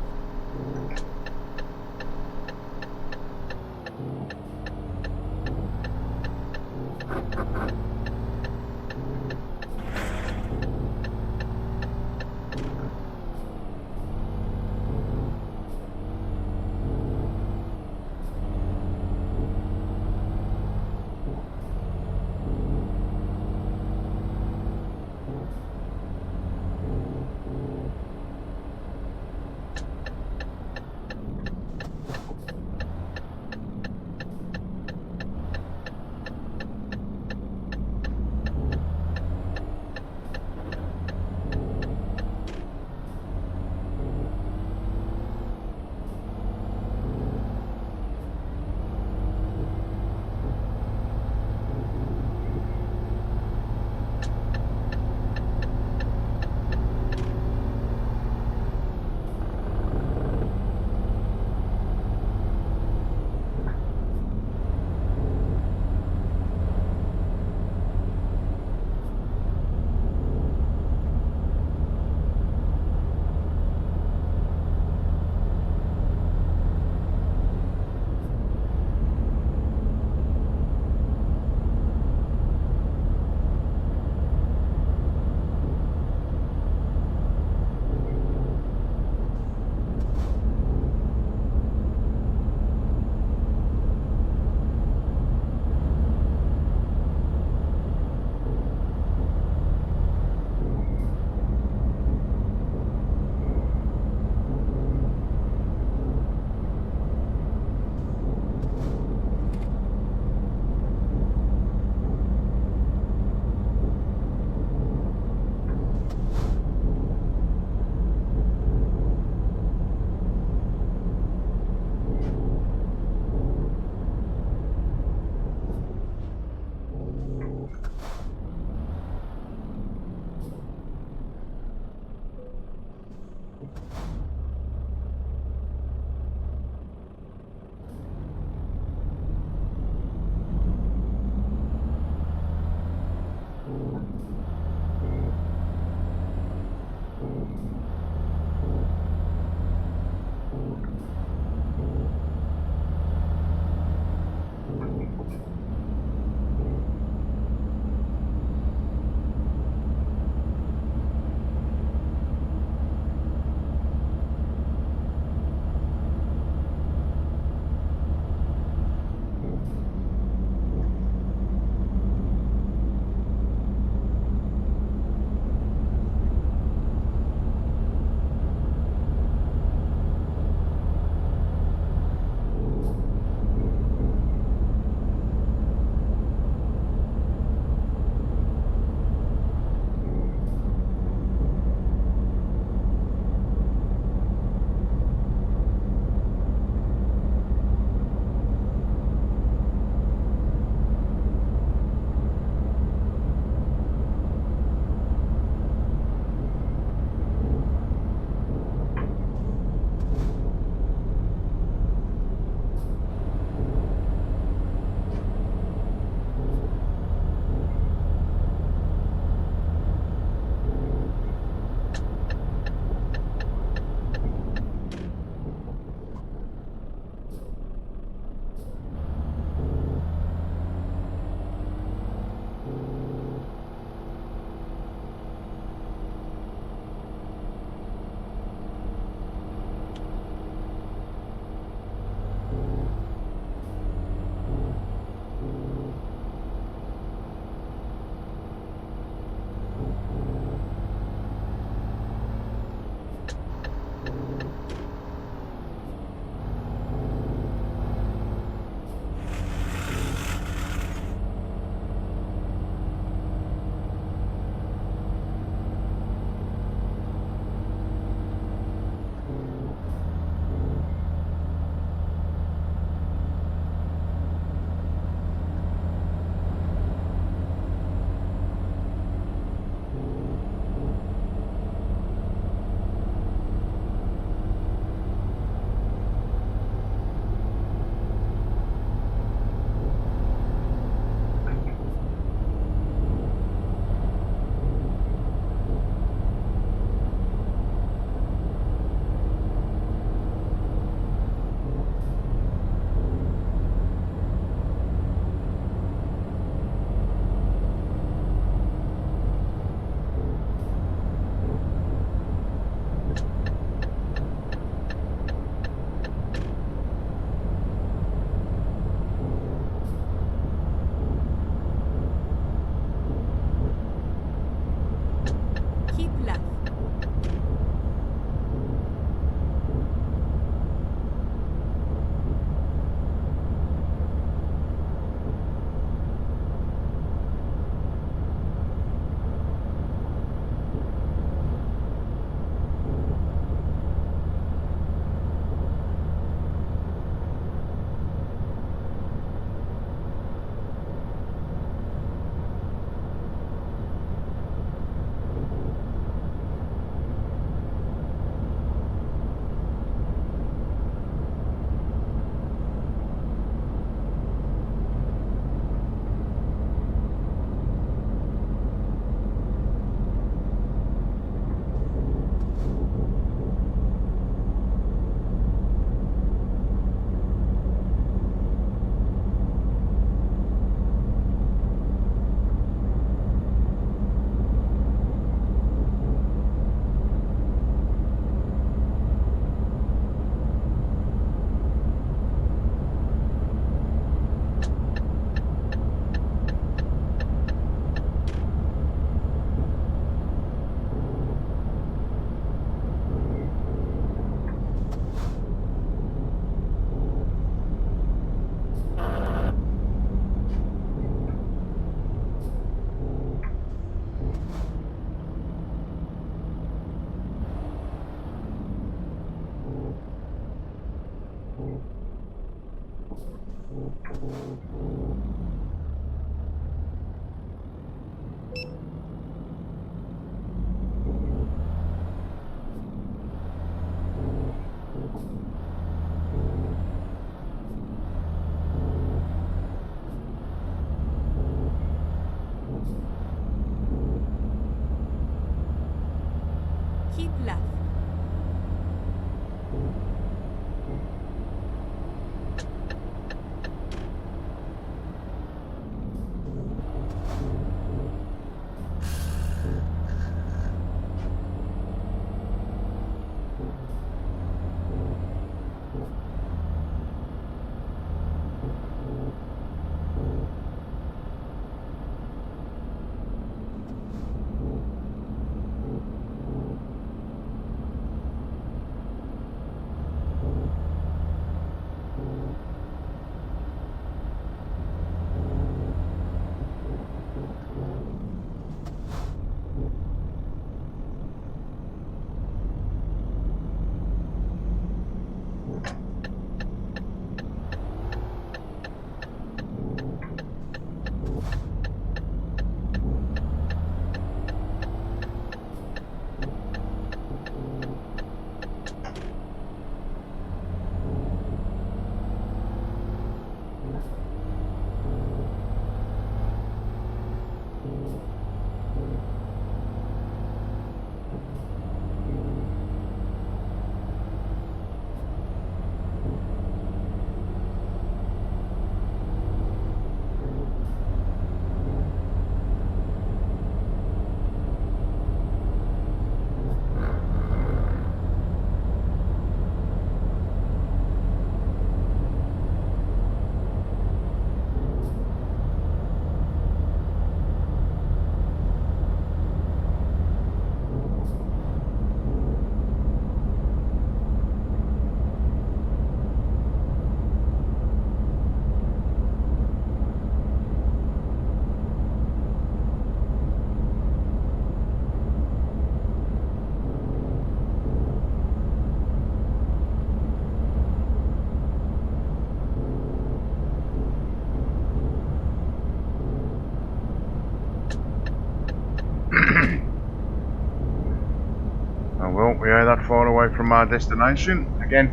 Well, we are that far away from our destination. Again,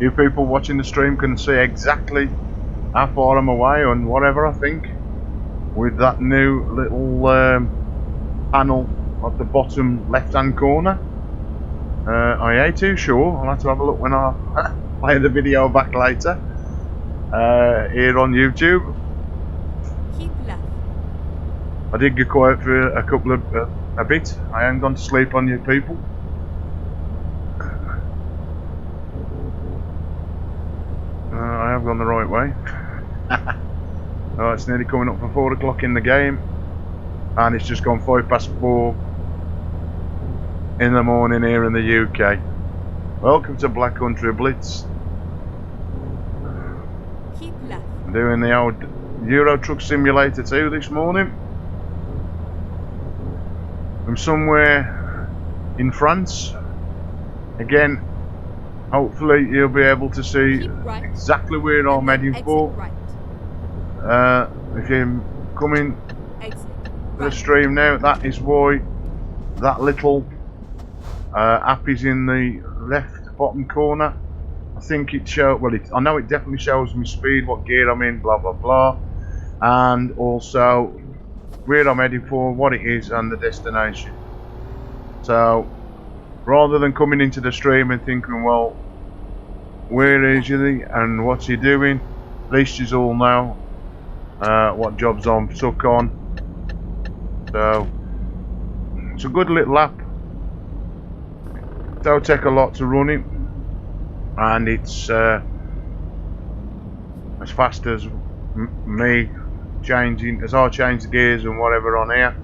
you people watching the stream can see exactly how far I'm away and whatever I think with that new little panel at the bottom left hand corner. I ain't too sure. I'll have to have a look when I play the video back later here on YouTube. Keep left. I did get quiet for a couple of a bit. I ain't gone to sleep on you people. I have gone the right way. Oh, it's nearly coming up for 4 o'clock in the game, and it's just gone 4:05 in the morning here in the UK. Welcome to Black Country Blitz. Keep left. I'm doing the old Euro Truck Simulator 2 this morning. I'm somewhere in France. Again, hopefully you'll be able to see right, exactly where I'm heading for. Right. If you're coming Exit. to the stream now, that is why that little app is in the left bottom corner. I think it shows, well, I know it definitely shows me speed, what gear I'm in, blah blah blah, and also where I'm heading for, what it is, and the destination. So rather than coming into the stream and thinking, well, where is he and what's he doing, at least you all know what jobs I'm stuck on. So it's a good little app. Don't take a lot to run it, and it's as fast as me changing, as I change the gears and whatever on here,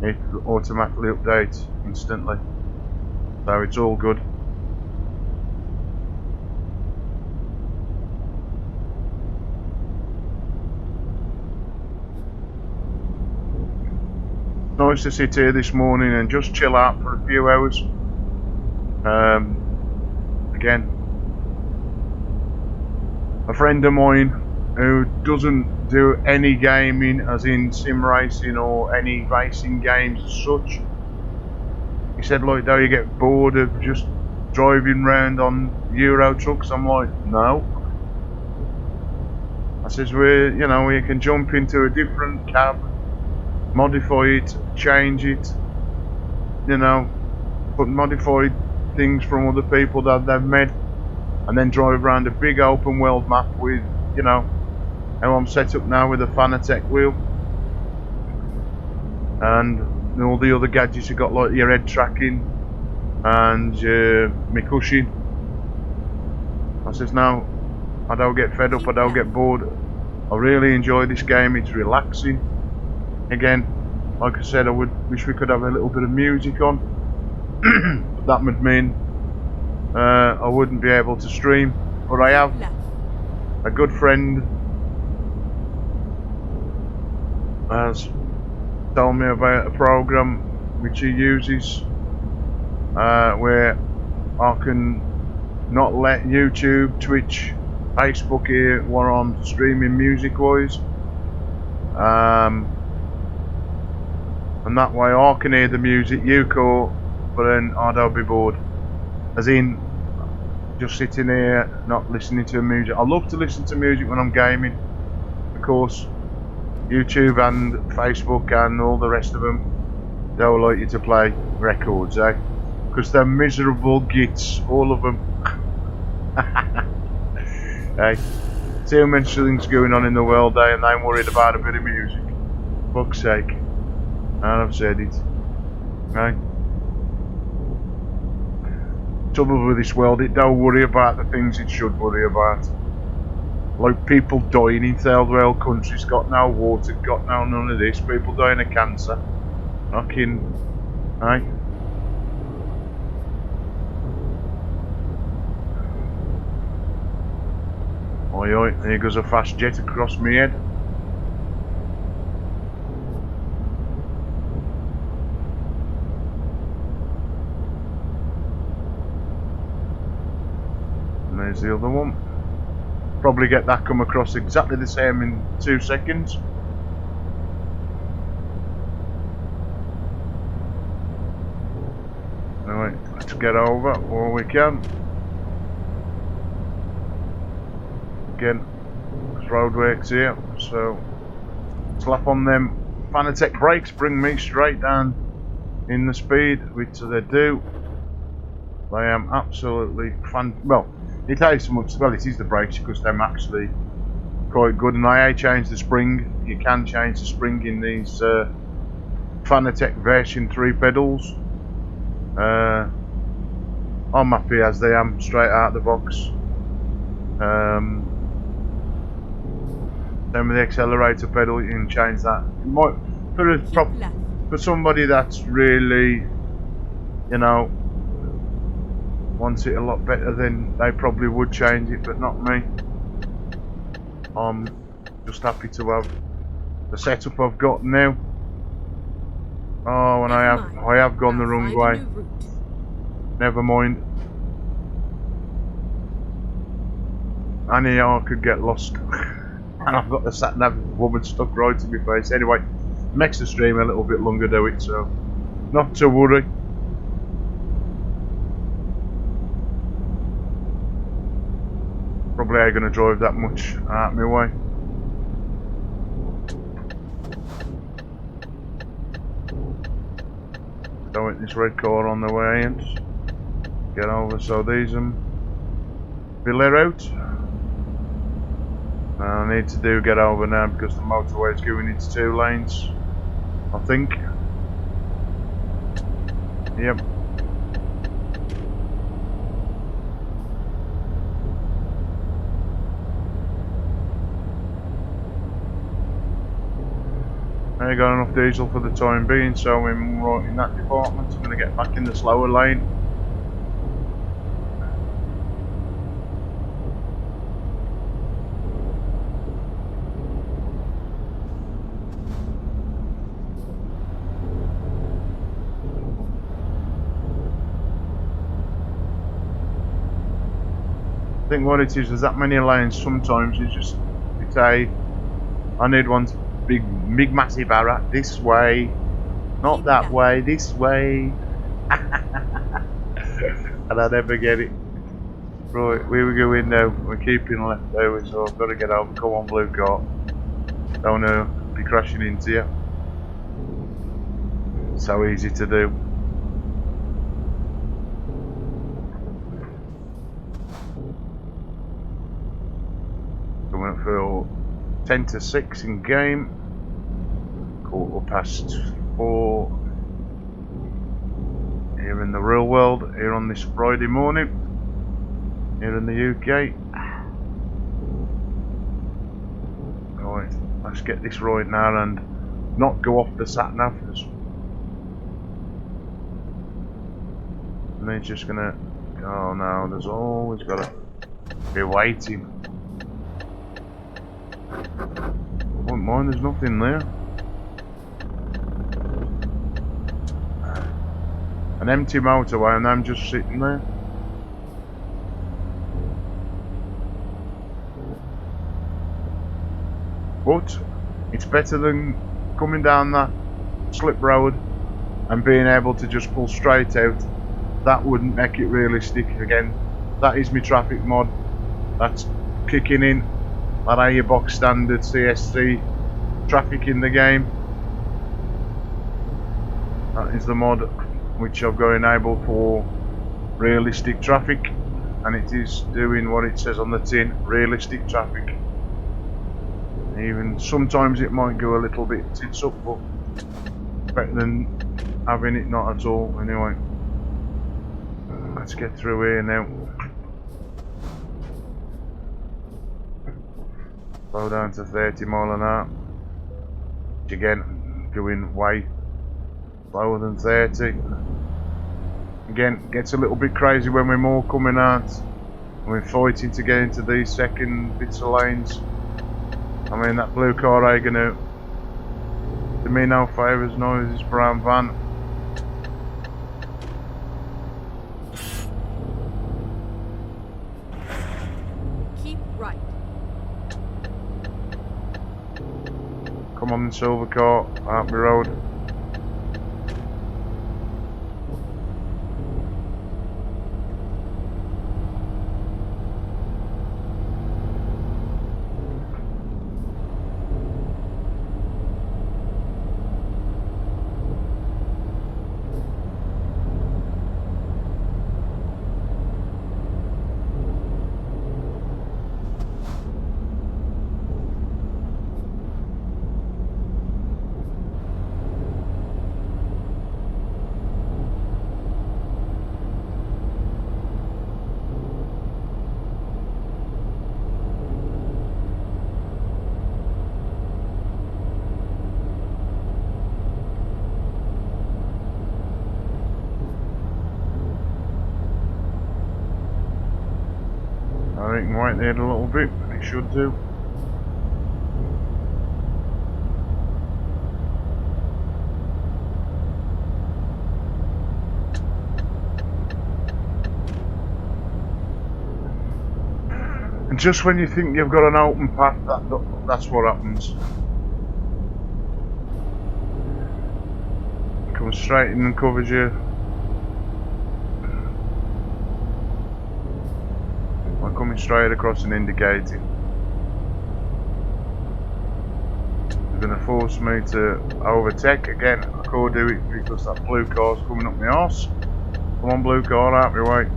it automatically updates instantly. So it's all good. Nice to sit here this morning and just chill out for a few hours. Again, a friend of mine who doesn't do any gaming, as in sim racing or any racing games as such, he said, like, though you get bored of just driving around on Euro trucks. I'm like, no. I says, we can jump into a different cab, modify it, change it, put modified things from other people that they've made, and then drive around a big open world map with, how I'm set up now with a Fanatec wheel and all the other gadgets you got, like your head tracking and my cushion. I says, no, I don't get fed up, I don't get bored. I really enjoy this game, it's relaxing. Again, like I said, I wish we could have a little bit of music on. But that would mean I wouldn't be able to stream. But I have a good friend has told me about a program which he uses where I can not let YouTube, Twitch, Facebook hear what I'm streaming music wise, and that way I can hear the music you call, but then I don't be bored, as in just sitting here not listening to music. I love to listen to music when I'm gaming. Of course, YouTube and Facebook and all the rest of them, they'll like you to play records, because they're miserable gits, all of them. Hey, too many things going on in the world, and they ain't worried about a bit of music. Fuck's sake. And I've said it. Trouble with this world, it don't worry about the things it should worry about. Like people dying in third world countries, got no water, got no none of this. People dying of cancer. Fucking, Oi oi, there goes a fast jet across my head. And there's the other one. Probably get that come across exactly the same in 2 seconds. Alright, let's get over all we can. Again, there's roadworks here, so slap on them Fanatec brakes, bring me straight down in the speed, which they do. They am absolutely well, it ain't so much, well, it is the brakes because they're actually quite good. And I changed the spring. You can change the spring in these Fanatec version 3 pedals. I'm happy as they am straight out of the box. Then with the accelerator pedal you can change that. You might for somebody that's really, you know, wants it a lot better, then they probably would change it, but not me. I'm just happy to have the setup I've got now. Oh, and I have gone the wrong way. Never mind. I knew I could get lost. And I've got the sat-nav woman stuck right to my face. Anyway, makes the stream a little bit longer, do it, so not to worry. Probably ain't gonna drive that much out my way. Don't hit this red car on the way in. Get over so these fill her out. I need to get over now because the motorway is going into 2 lanes, I think. Yep. I got enough diesel for the time being, so I'm right in that department. I'm going to get back in the slower lane. I think what it is, there's that many lanes sometimes you just say, I need one big massive arrow this way, not that way, this way. And I never get it. Right, we were going now, we're keeping left over, so I've got to get over. Come on, blue car. Don't know, be crashing into you. So easy to do. Coming up for 10 to 6 in game. Quarter past 4 here in the real world, here on this Friday morning, here in the UK. Right, let's get this right now and not go off the sat-nav. And they're just gonna, oh no, there's always gotta be waiting. I don't mind, there's nothing there. An empty motorway and I'm just sitting there. But it's better than coming down that slip road and being able to just pull straight out. That wouldn't make it realistic. Again, that is my traffic mod. That's kicking in. That are your box standard CSC traffic in the game. That is the mod which I've got enabled for realistic traffic, and it is doing what it says on the tin, realistic traffic. Even sometimes it might go a little bit tits up, but better than having it not at all. Anyway, let's get through here now. Slow down to 30 mile an hour. Which again, going way slower than 30. Again, gets a little bit crazy when we're more coming out. And we're fighting to get into these second bits of lanes. I mean, that blue car ain't gonna do me no favours, nor is this brown van. Keep right. Come on, silver car, out the road. So you can wait there a little bit, it should do. And just when you think you've got an open path, that's what happens. Comes straight in and covers you. I'm coming straight across and indicating. It's going to force me to overtake again. I can't do it because that blue car's coming up my arse. Come on, blue car, out my way.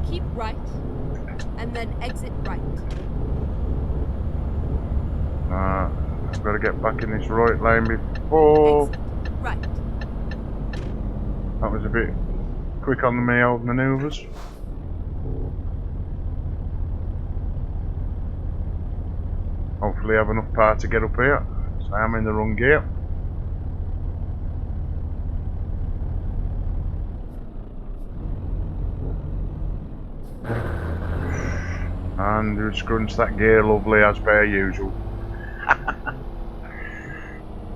Keep right, and then exit right. I've got to get back in this right lane before. Exit right. That was a bit quick on the old manoeuvres. Hopefully I have enough power to get up here. So I am in the wrong gear. And we scrunch that gear lovely as per usual.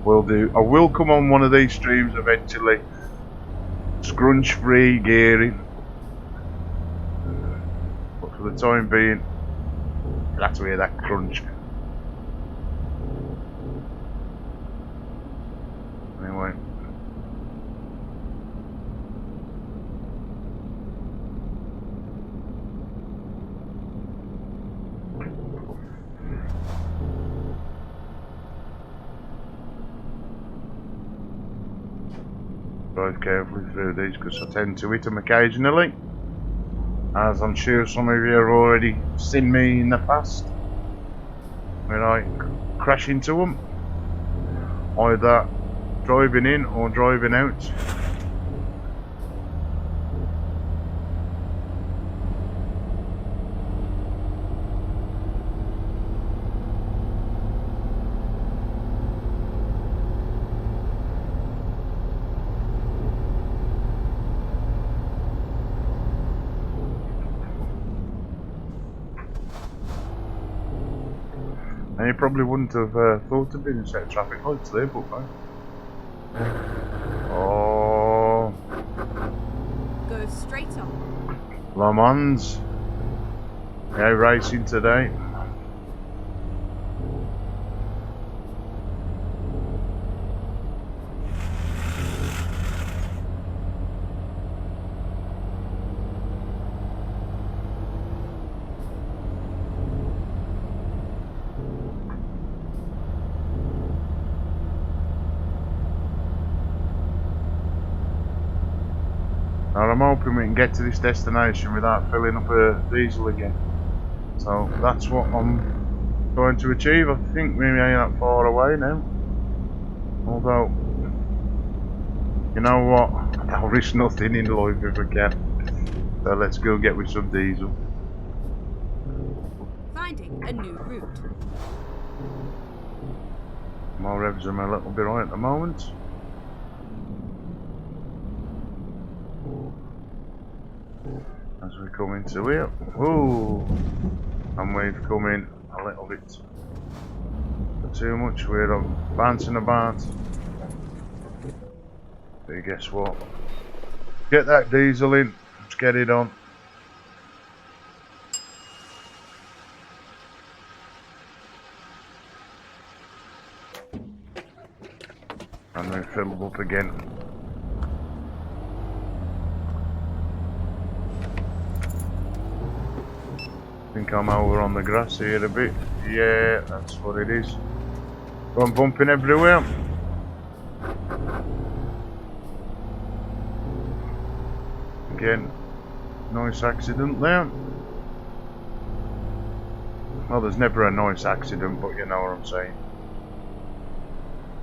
Will do. I will come on one of these streams eventually. Scrunch free gearing. But for the time being, you'll have to hear that crunch. Anyway. Drive carefully through these because I tend to hit them occasionally, as I'm sure some of you have already seen me in the past when I crash into them, either driving in or driving out. And you probably wouldn't have thought of being a set of traffic lights there, but oh, Go straight on. Le Mans, yeah, racing today. Now I'm hoping we can get to this destination without filling up a diesel again. So that's what I'm trying to achieve. I think we ain't that far away now. Although, you know what? I'll risk nothing in life if I can. So let's go get with some diesel. Finding a new route. My revs are a little bit high at the moment. As we come into here, ooh, and we've come in a little bit too much. We're bouncing about. But guess what? Get that diesel in. Let's get it on. And then fill up again. I think I'm over on the grass here a bit. Yeah, that's what it is. I'm bumping everywhere. Again, nice accident there. Well, there's never a nice accident, but you know what I'm saying.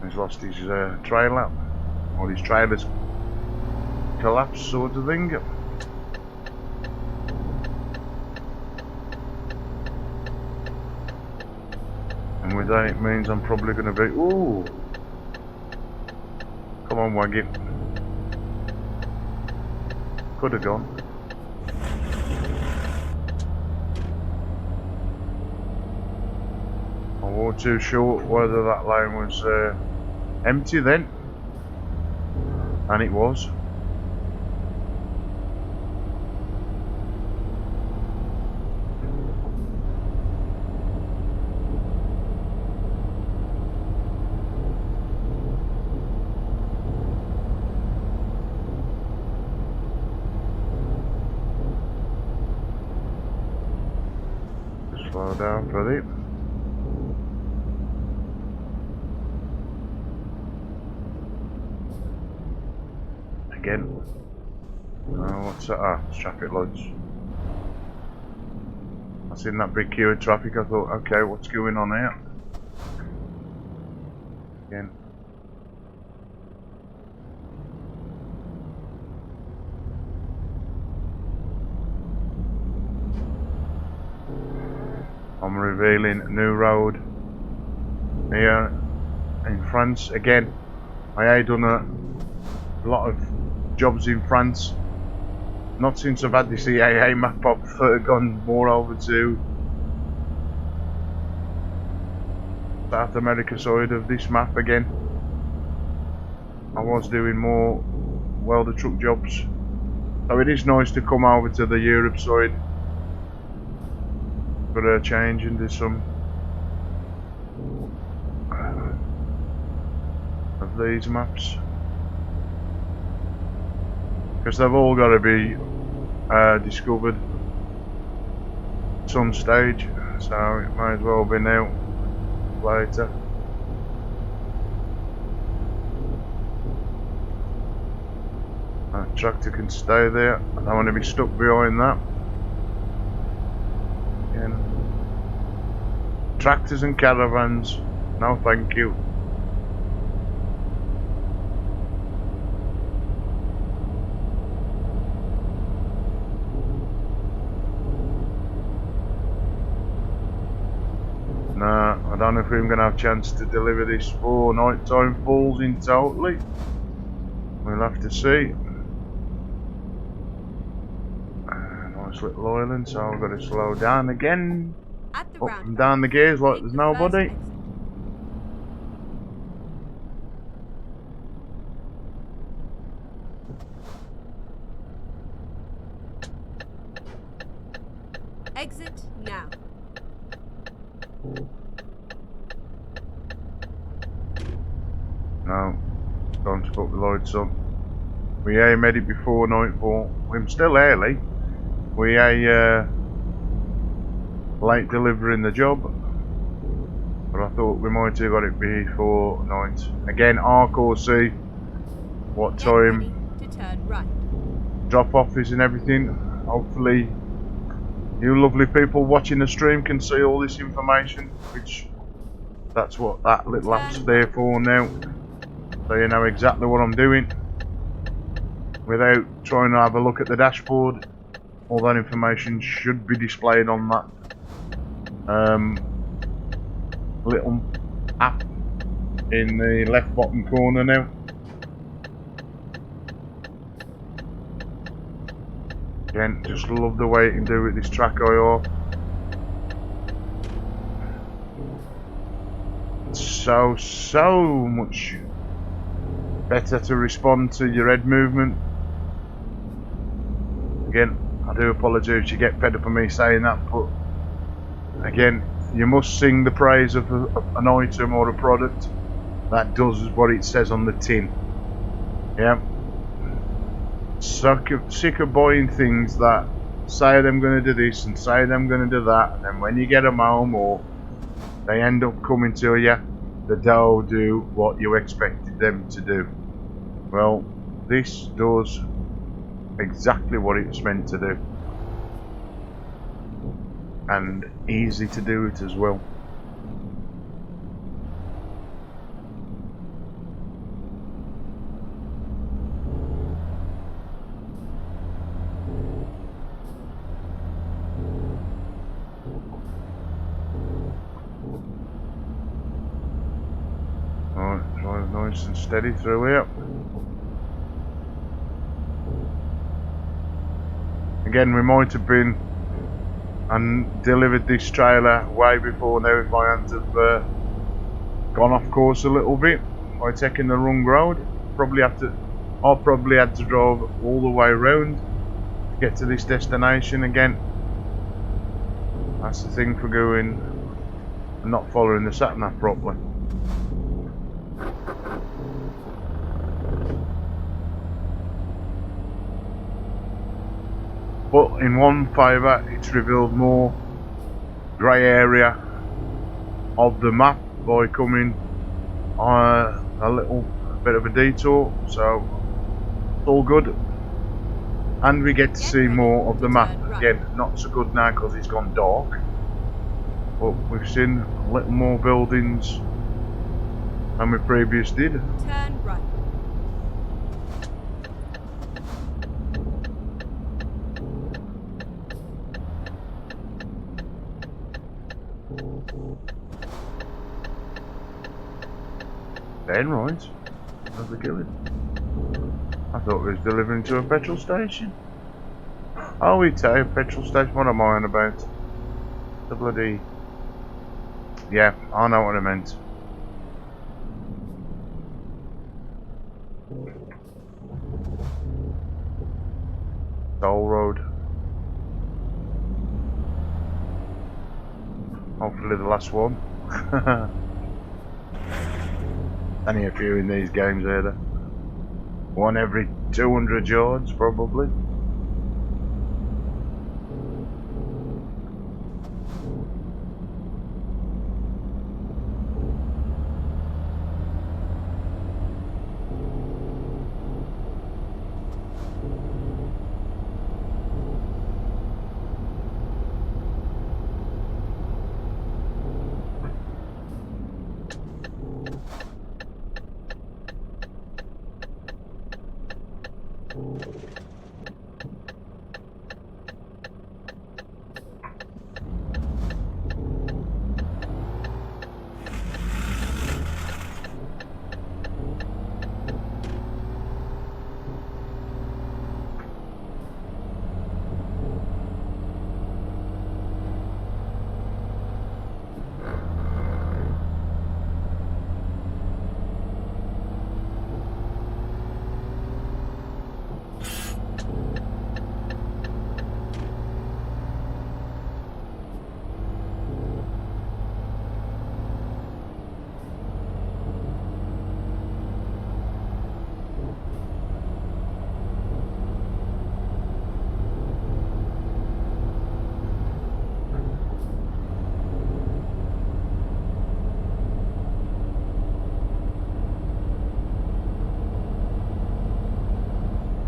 He's lost his trailer, or his trailer's collapsed, sort of thing. And with that, it means I'm probably going to be. Ooh! Come on, Waggy. Could have gone. I wasn't too sure whether that lane was empty then, and it was. Slow down for it. Again. What's that? Ah, it's traffic lights. I seen that big queue of traffic. I thought, okay, what's going on here? Again. I'm revealing a new road here in France. Again, I had done a lot of jobs in France. Not since I've had this EAA Map, I've gone more over to South America side of this map again. I was doing more welder truck jobs, so it is nice to come over to the Europe side for a change and do some of these maps, because they've all got to be discovered at some stage, so it might as well be now later. That tractor can stay there. I don't want to be stuck behind that. Again, tractors and caravans, no thank you. Nah, I don't know if I'm going to have a chance to deliver this for nighttime falls in totally. We'll have to see. Nice little island, so I've got to slow down again. Up and down the gears like there's nobody. Exit now. No, time to put the lights on. We made it before nightfall. We're still early. We late delivering the job, but I thought we might have got it before night. Again, RCC, what time to turn right. drop off is and everything. Hopefully you lovely people watching the stream can see all this information, which that's what that little app's there for now, so you know exactly what I'm doing without trying to have a look at the dashboard. All that information should be displayed on that little app in the left bottom corner now. Again, just love the way you can do it, this track IR. It's so much better to respond to your head movement. Again, I do apologise if you get fed up of me saying that, but again, you must sing the praise of an item or a product that does what it says on the tin. Yeah. Sick of buying things that say they're going to do this and say they're going to do that, and then when you get them home or they end up coming to you, they don't do what you expected them to do. Well, this does exactly what it's meant to do, and easy to do it as well. Nice and steady through here. Again, we might have been and delivered this trailer way before now if my hands have gone off course a little bit by taking the wrong road. I probably had to drive all the way around to get to this destination again. That's the thing for going and not following the sat-nav properly. But in one favour, it's revealed more grey area of the map by coming on a little bit of a detour, so it's all good. And we get to see more of the map. Again, not so good now because it's gone dark, but we've seen a little more buildings than we previously did. Turn right. Then right, how's the killing? I thought we was delivering to a petrol station. Oh, it's a petrol station. What am I on about? The bloody... Yeah, I know what I meant. Toll road. Hopefully the last one. Only a few in these games either. One every 200 yards probably.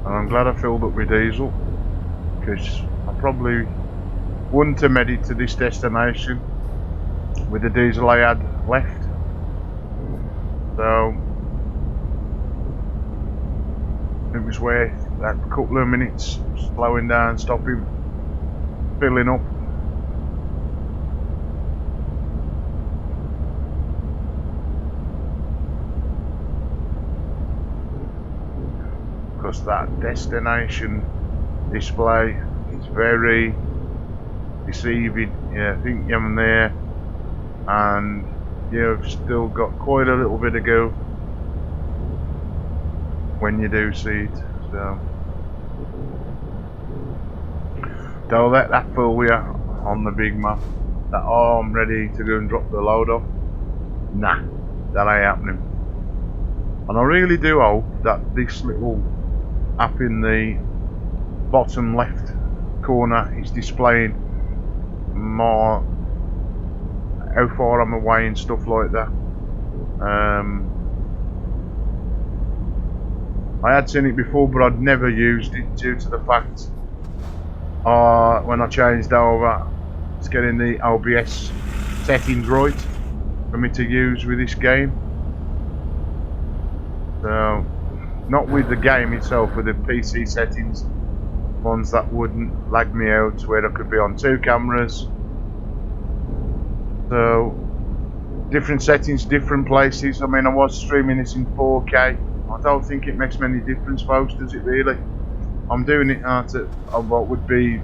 And I'm glad I filled up with diesel, because I probably wouldn't have made it to this destination with the diesel I had left. So it was worth that couple of minutes slowing down, stopping, filling up. Because that destination display is very deceiving. Yeah, I think I'm there and you've still got quite a little bit to go when you do see it. So don't let that fool you on the big map that, oh, I'm ready to go and drop the load off. Nah, that ain't happening. And I really do hope that this little app in the bottom left corner is displaying more how far I'm away and stuff like that. I had seen it before, but I'd never used it due to the fact when I changed over, it's getting the OBS settings right for me to use with this game. So, not with the game itself, with the PC settings, ones that wouldn't lag me out, where I could be on 2 cameras. So different settings, different places. I mean, I was streaming this in 4K. I don't think it makes many difference, folks, does it really? I'm doing it at what would it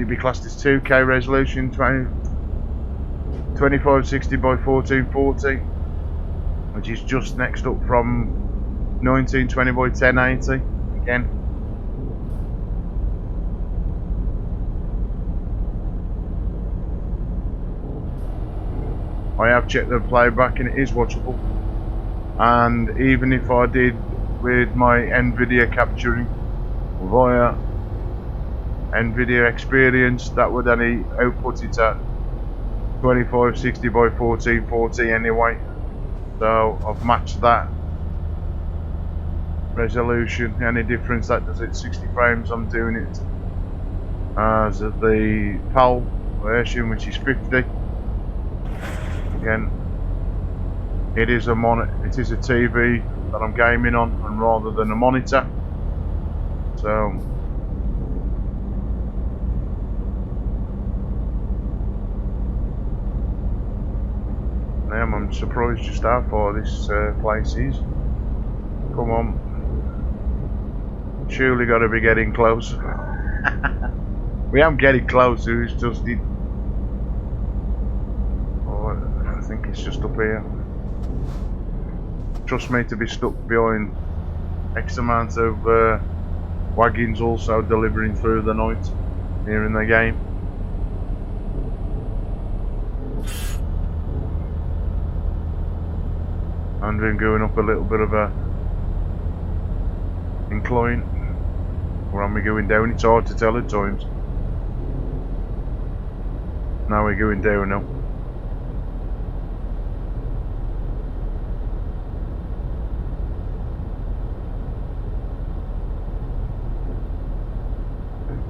be classed as 2K resolution, 2560 by 1440, which is just next up from 1920 by 1080 again. I have checked the playback and it is watchable, and even if I did with my NVIDIA capturing via NVIDIA Experience, that would only output it at 2560 by 1440 anyway, so I've matched that resolution. The only difference that does it 60 frames, I'm doing it as the PAL version, which is 50. Again, it is a TV that I'm gaming on, and rather than a monitor. So I'm surprised just how far this place is. Come on, surely got to be getting close. We am getting closer. It's just it. Oh, I think it's just up here. Trust me to be stuck behind X amount of wagons also delivering through the night here in the game. And then going up a little bit of a incline, or am we going down? It's hard to tell at times. Now we're going down now.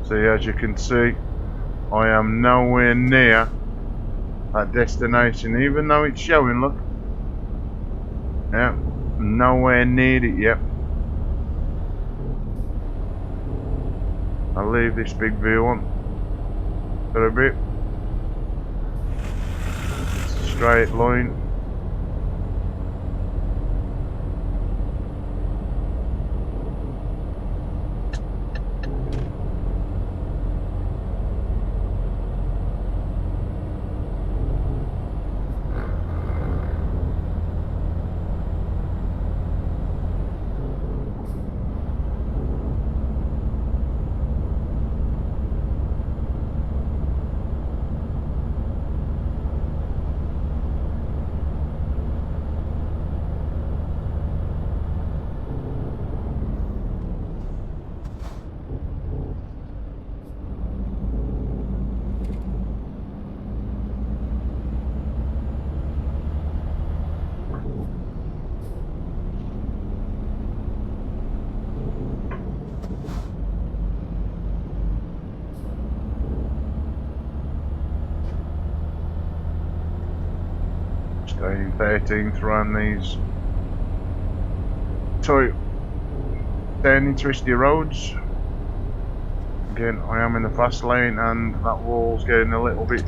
So as you can see, I am nowhere near that destination, even though it's showing, look. Yeah, nowhere near it yet. I'll leave this big view on for a bit. It's a straight line. Staying 13th around these tight, turning twisty roads. Again, I am in the fast lane and that wall's getting a little bit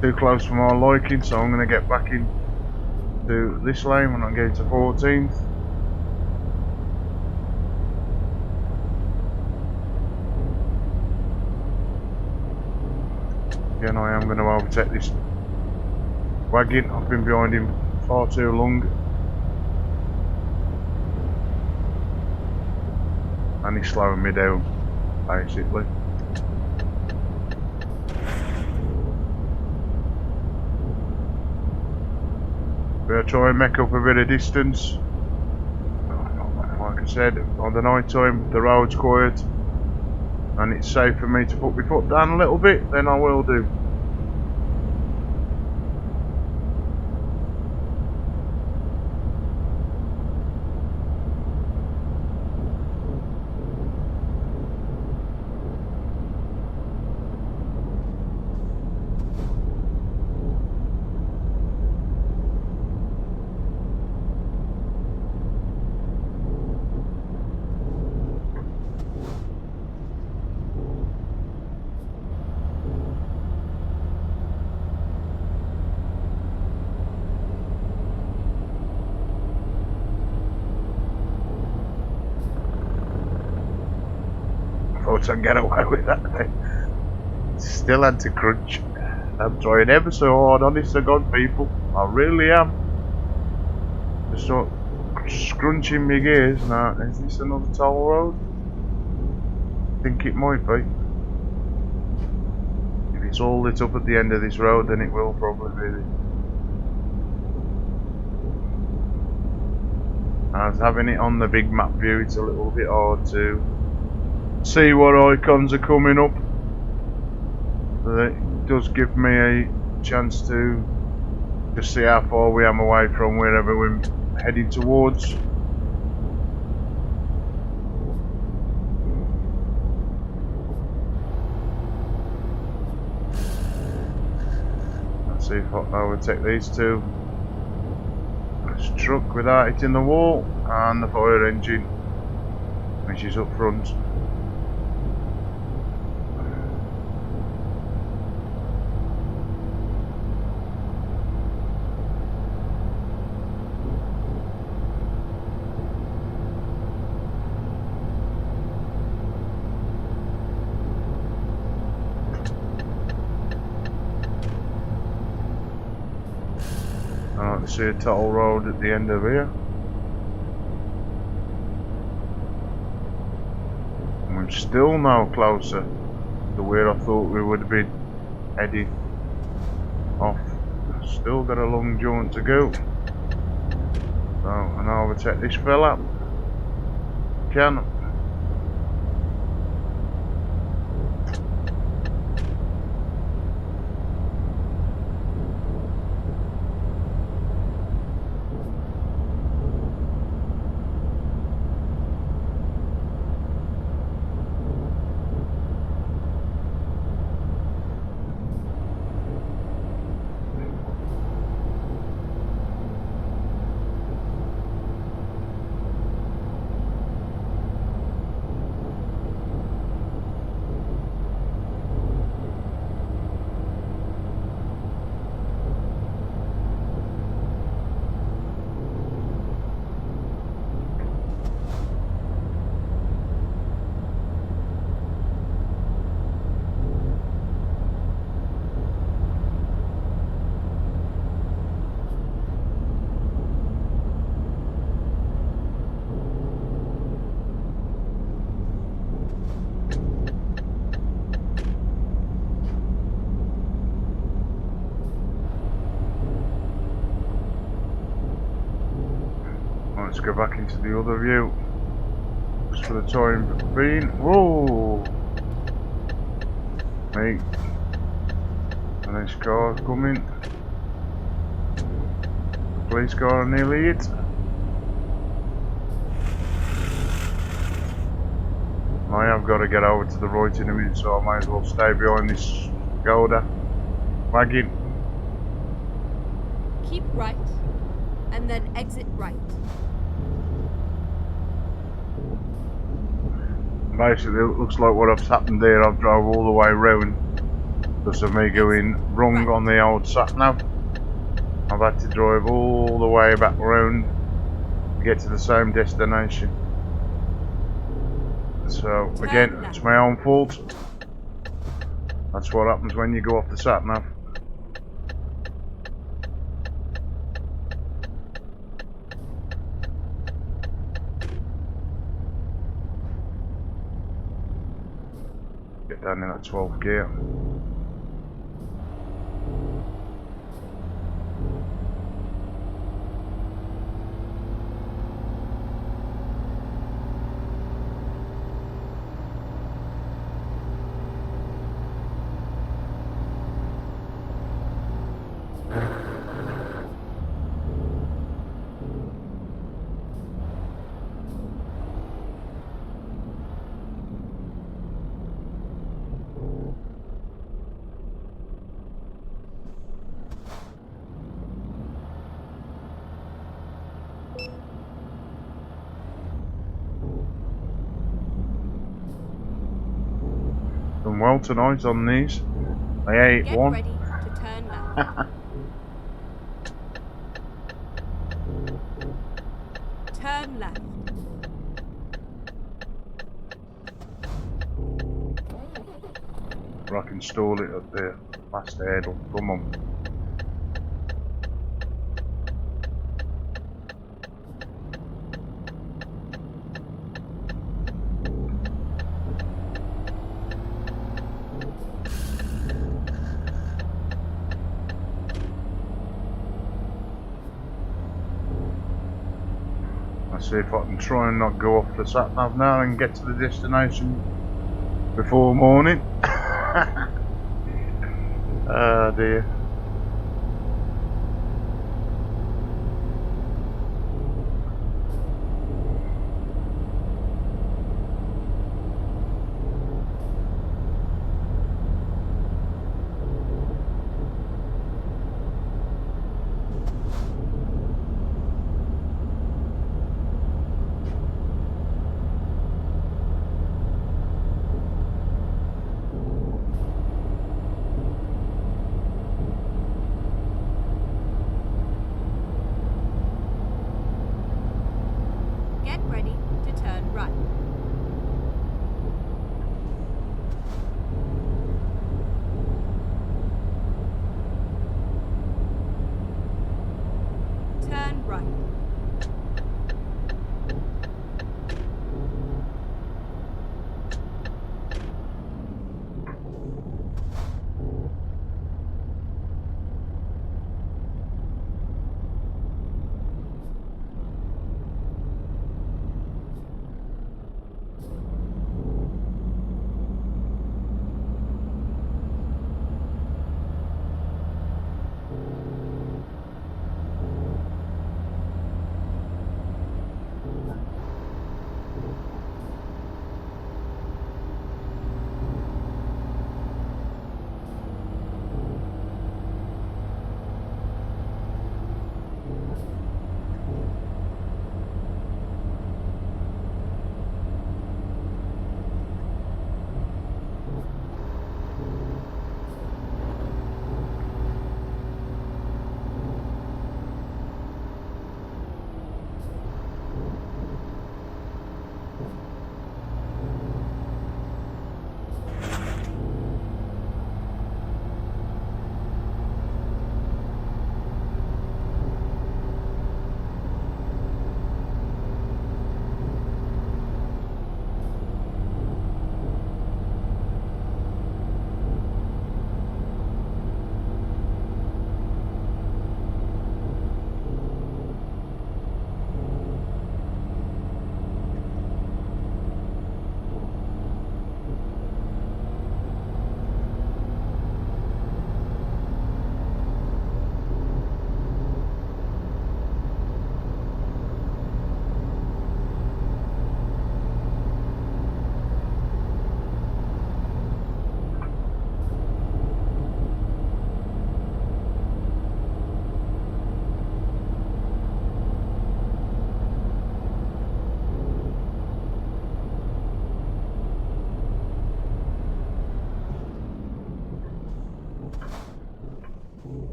too close for my liking, so I'm going to get back in to this lane when I'm getting to 14th. Again, I am going to overtake this wagon. I've been behind him far too long, and he's slowing me down basically. We'll try and make up a bit of distance. Like I said, on the night time the road's quiet and it's safe for me to put my foot down a little bit, then I will do. thought I'd get away with that. Still had to crunch. I'm trying ever so hard, honest to God, people. I really am. Just start scrunching my gears. Now, is this another toll road? I think it might be. If it's all lit up at the end of this road, then it will probably be. As having it on the big map view, it's a little bit hard to see what icons are coming up. But it does give me a chance to just see how far we am away from wherever we're heading towards. Let's see if I overtake these two. This truck without hitting the wall, and the fire engine, which is up front. I see a toll road at the end of here. And we're still now closer to where I thought we would be heading off. Still got a long jaunt to go. So, and I'll overtake this fella. Can. Let's go back into the other view, just for the time being. Whoa! Me. And this car's coming. The police car nearly hit. I have got to get over to the right in a minute, so I might as well stay behind this Golda wagon. Keep right, and then exit right. Basically, it looks like what has happened there. I've drove all the way round because of me going wrong on the old sat nav. I've had to drive all the way back round to get to the same destination. So again, it's my own fault. That's what happens when you go off the sat nav. Get down in that 12th gear. Done well tonight on these. I ate Get one. ready to turn left. Turn left. Or I can stall it at the last hurdle. Come on. Let's see if I can try and not go off the sat nav now and get to the destination before morning. Oh dear. Get ready to turn right. Turn right.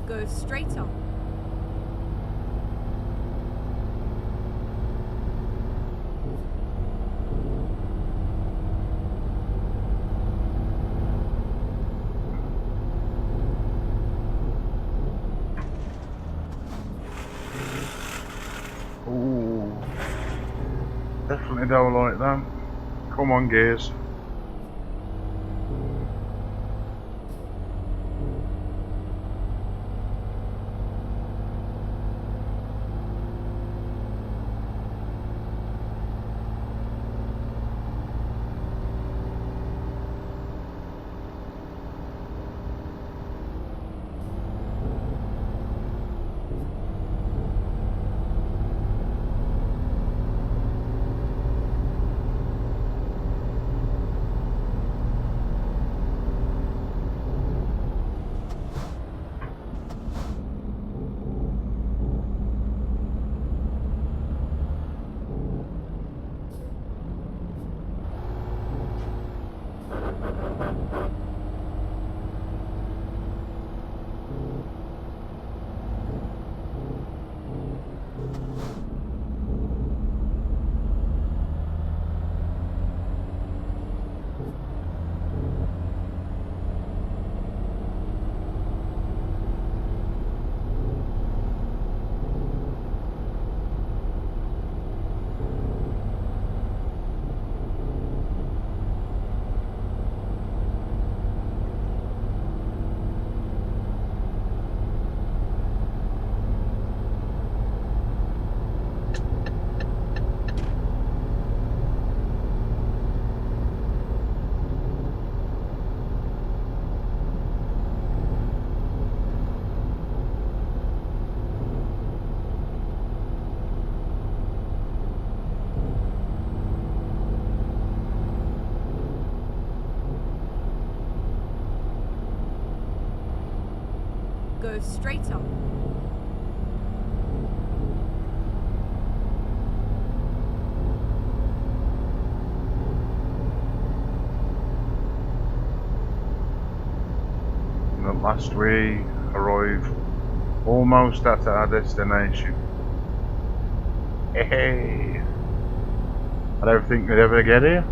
Go straight on. Ooh. Definitely don't like that. Come on, gears. Go straight on. And at last we arrive almost at our destination. Hey! I don't think we'd ever get here.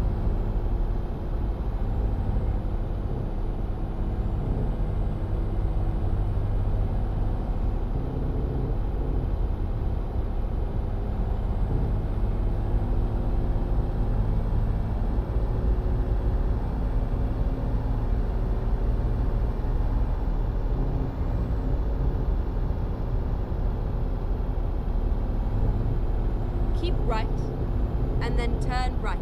Keep right, and then turn right.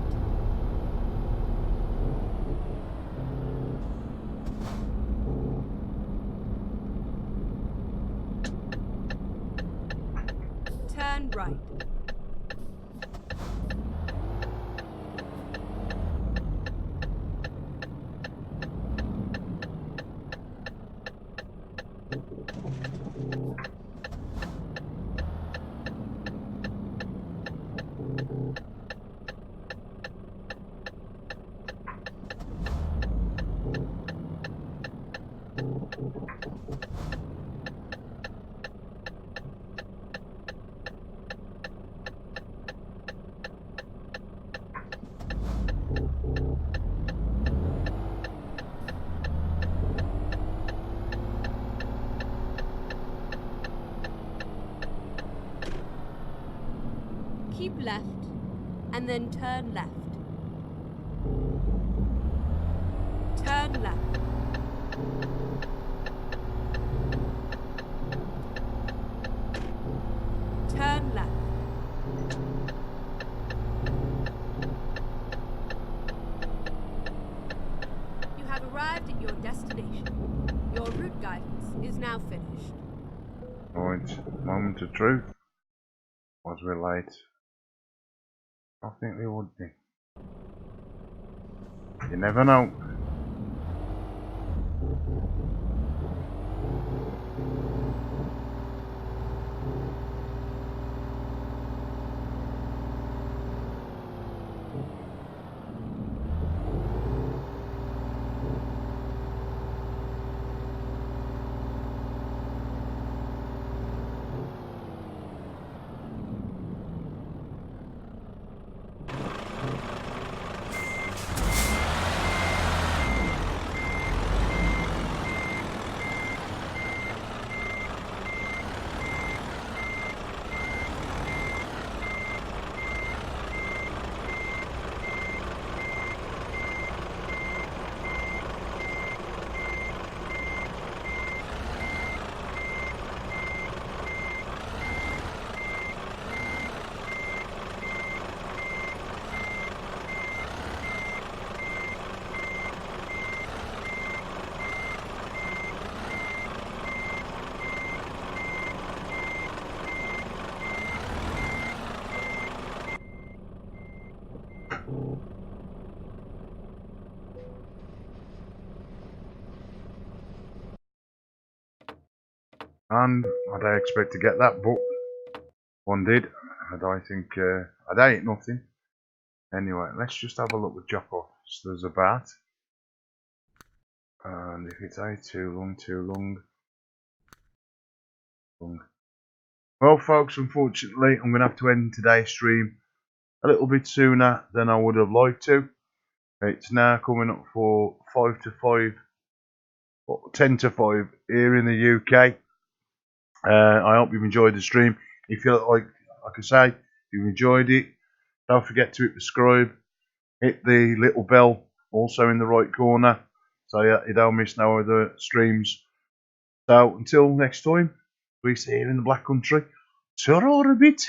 Turn right. Keep left, and then turn left. Turn left. Turn left. You have arrived at your destination. Your route guidance is now finished. Right, moment of truth. Was we late? I think we would be. You never know. And I don't expect to get that, but one did. And I think I ain't nothing. Anyway, let's just have a look with drop off. So there's a bat. And if it's A, too long. Well, folks, unfortunately, I'm going to have to end today's stream a little bit sooner than I would have liked to. It's now coming up for 5 to 5, or 10 to 5 here in the UK. I hope you've enjoyed the stream. If you like I say, if you've enjoyed it, don't forget to hit subscribe, hit the little bell also in the right corner, so you don't miss no other streams. So until next time, we see you in the Black Country. Ta-ra a bit.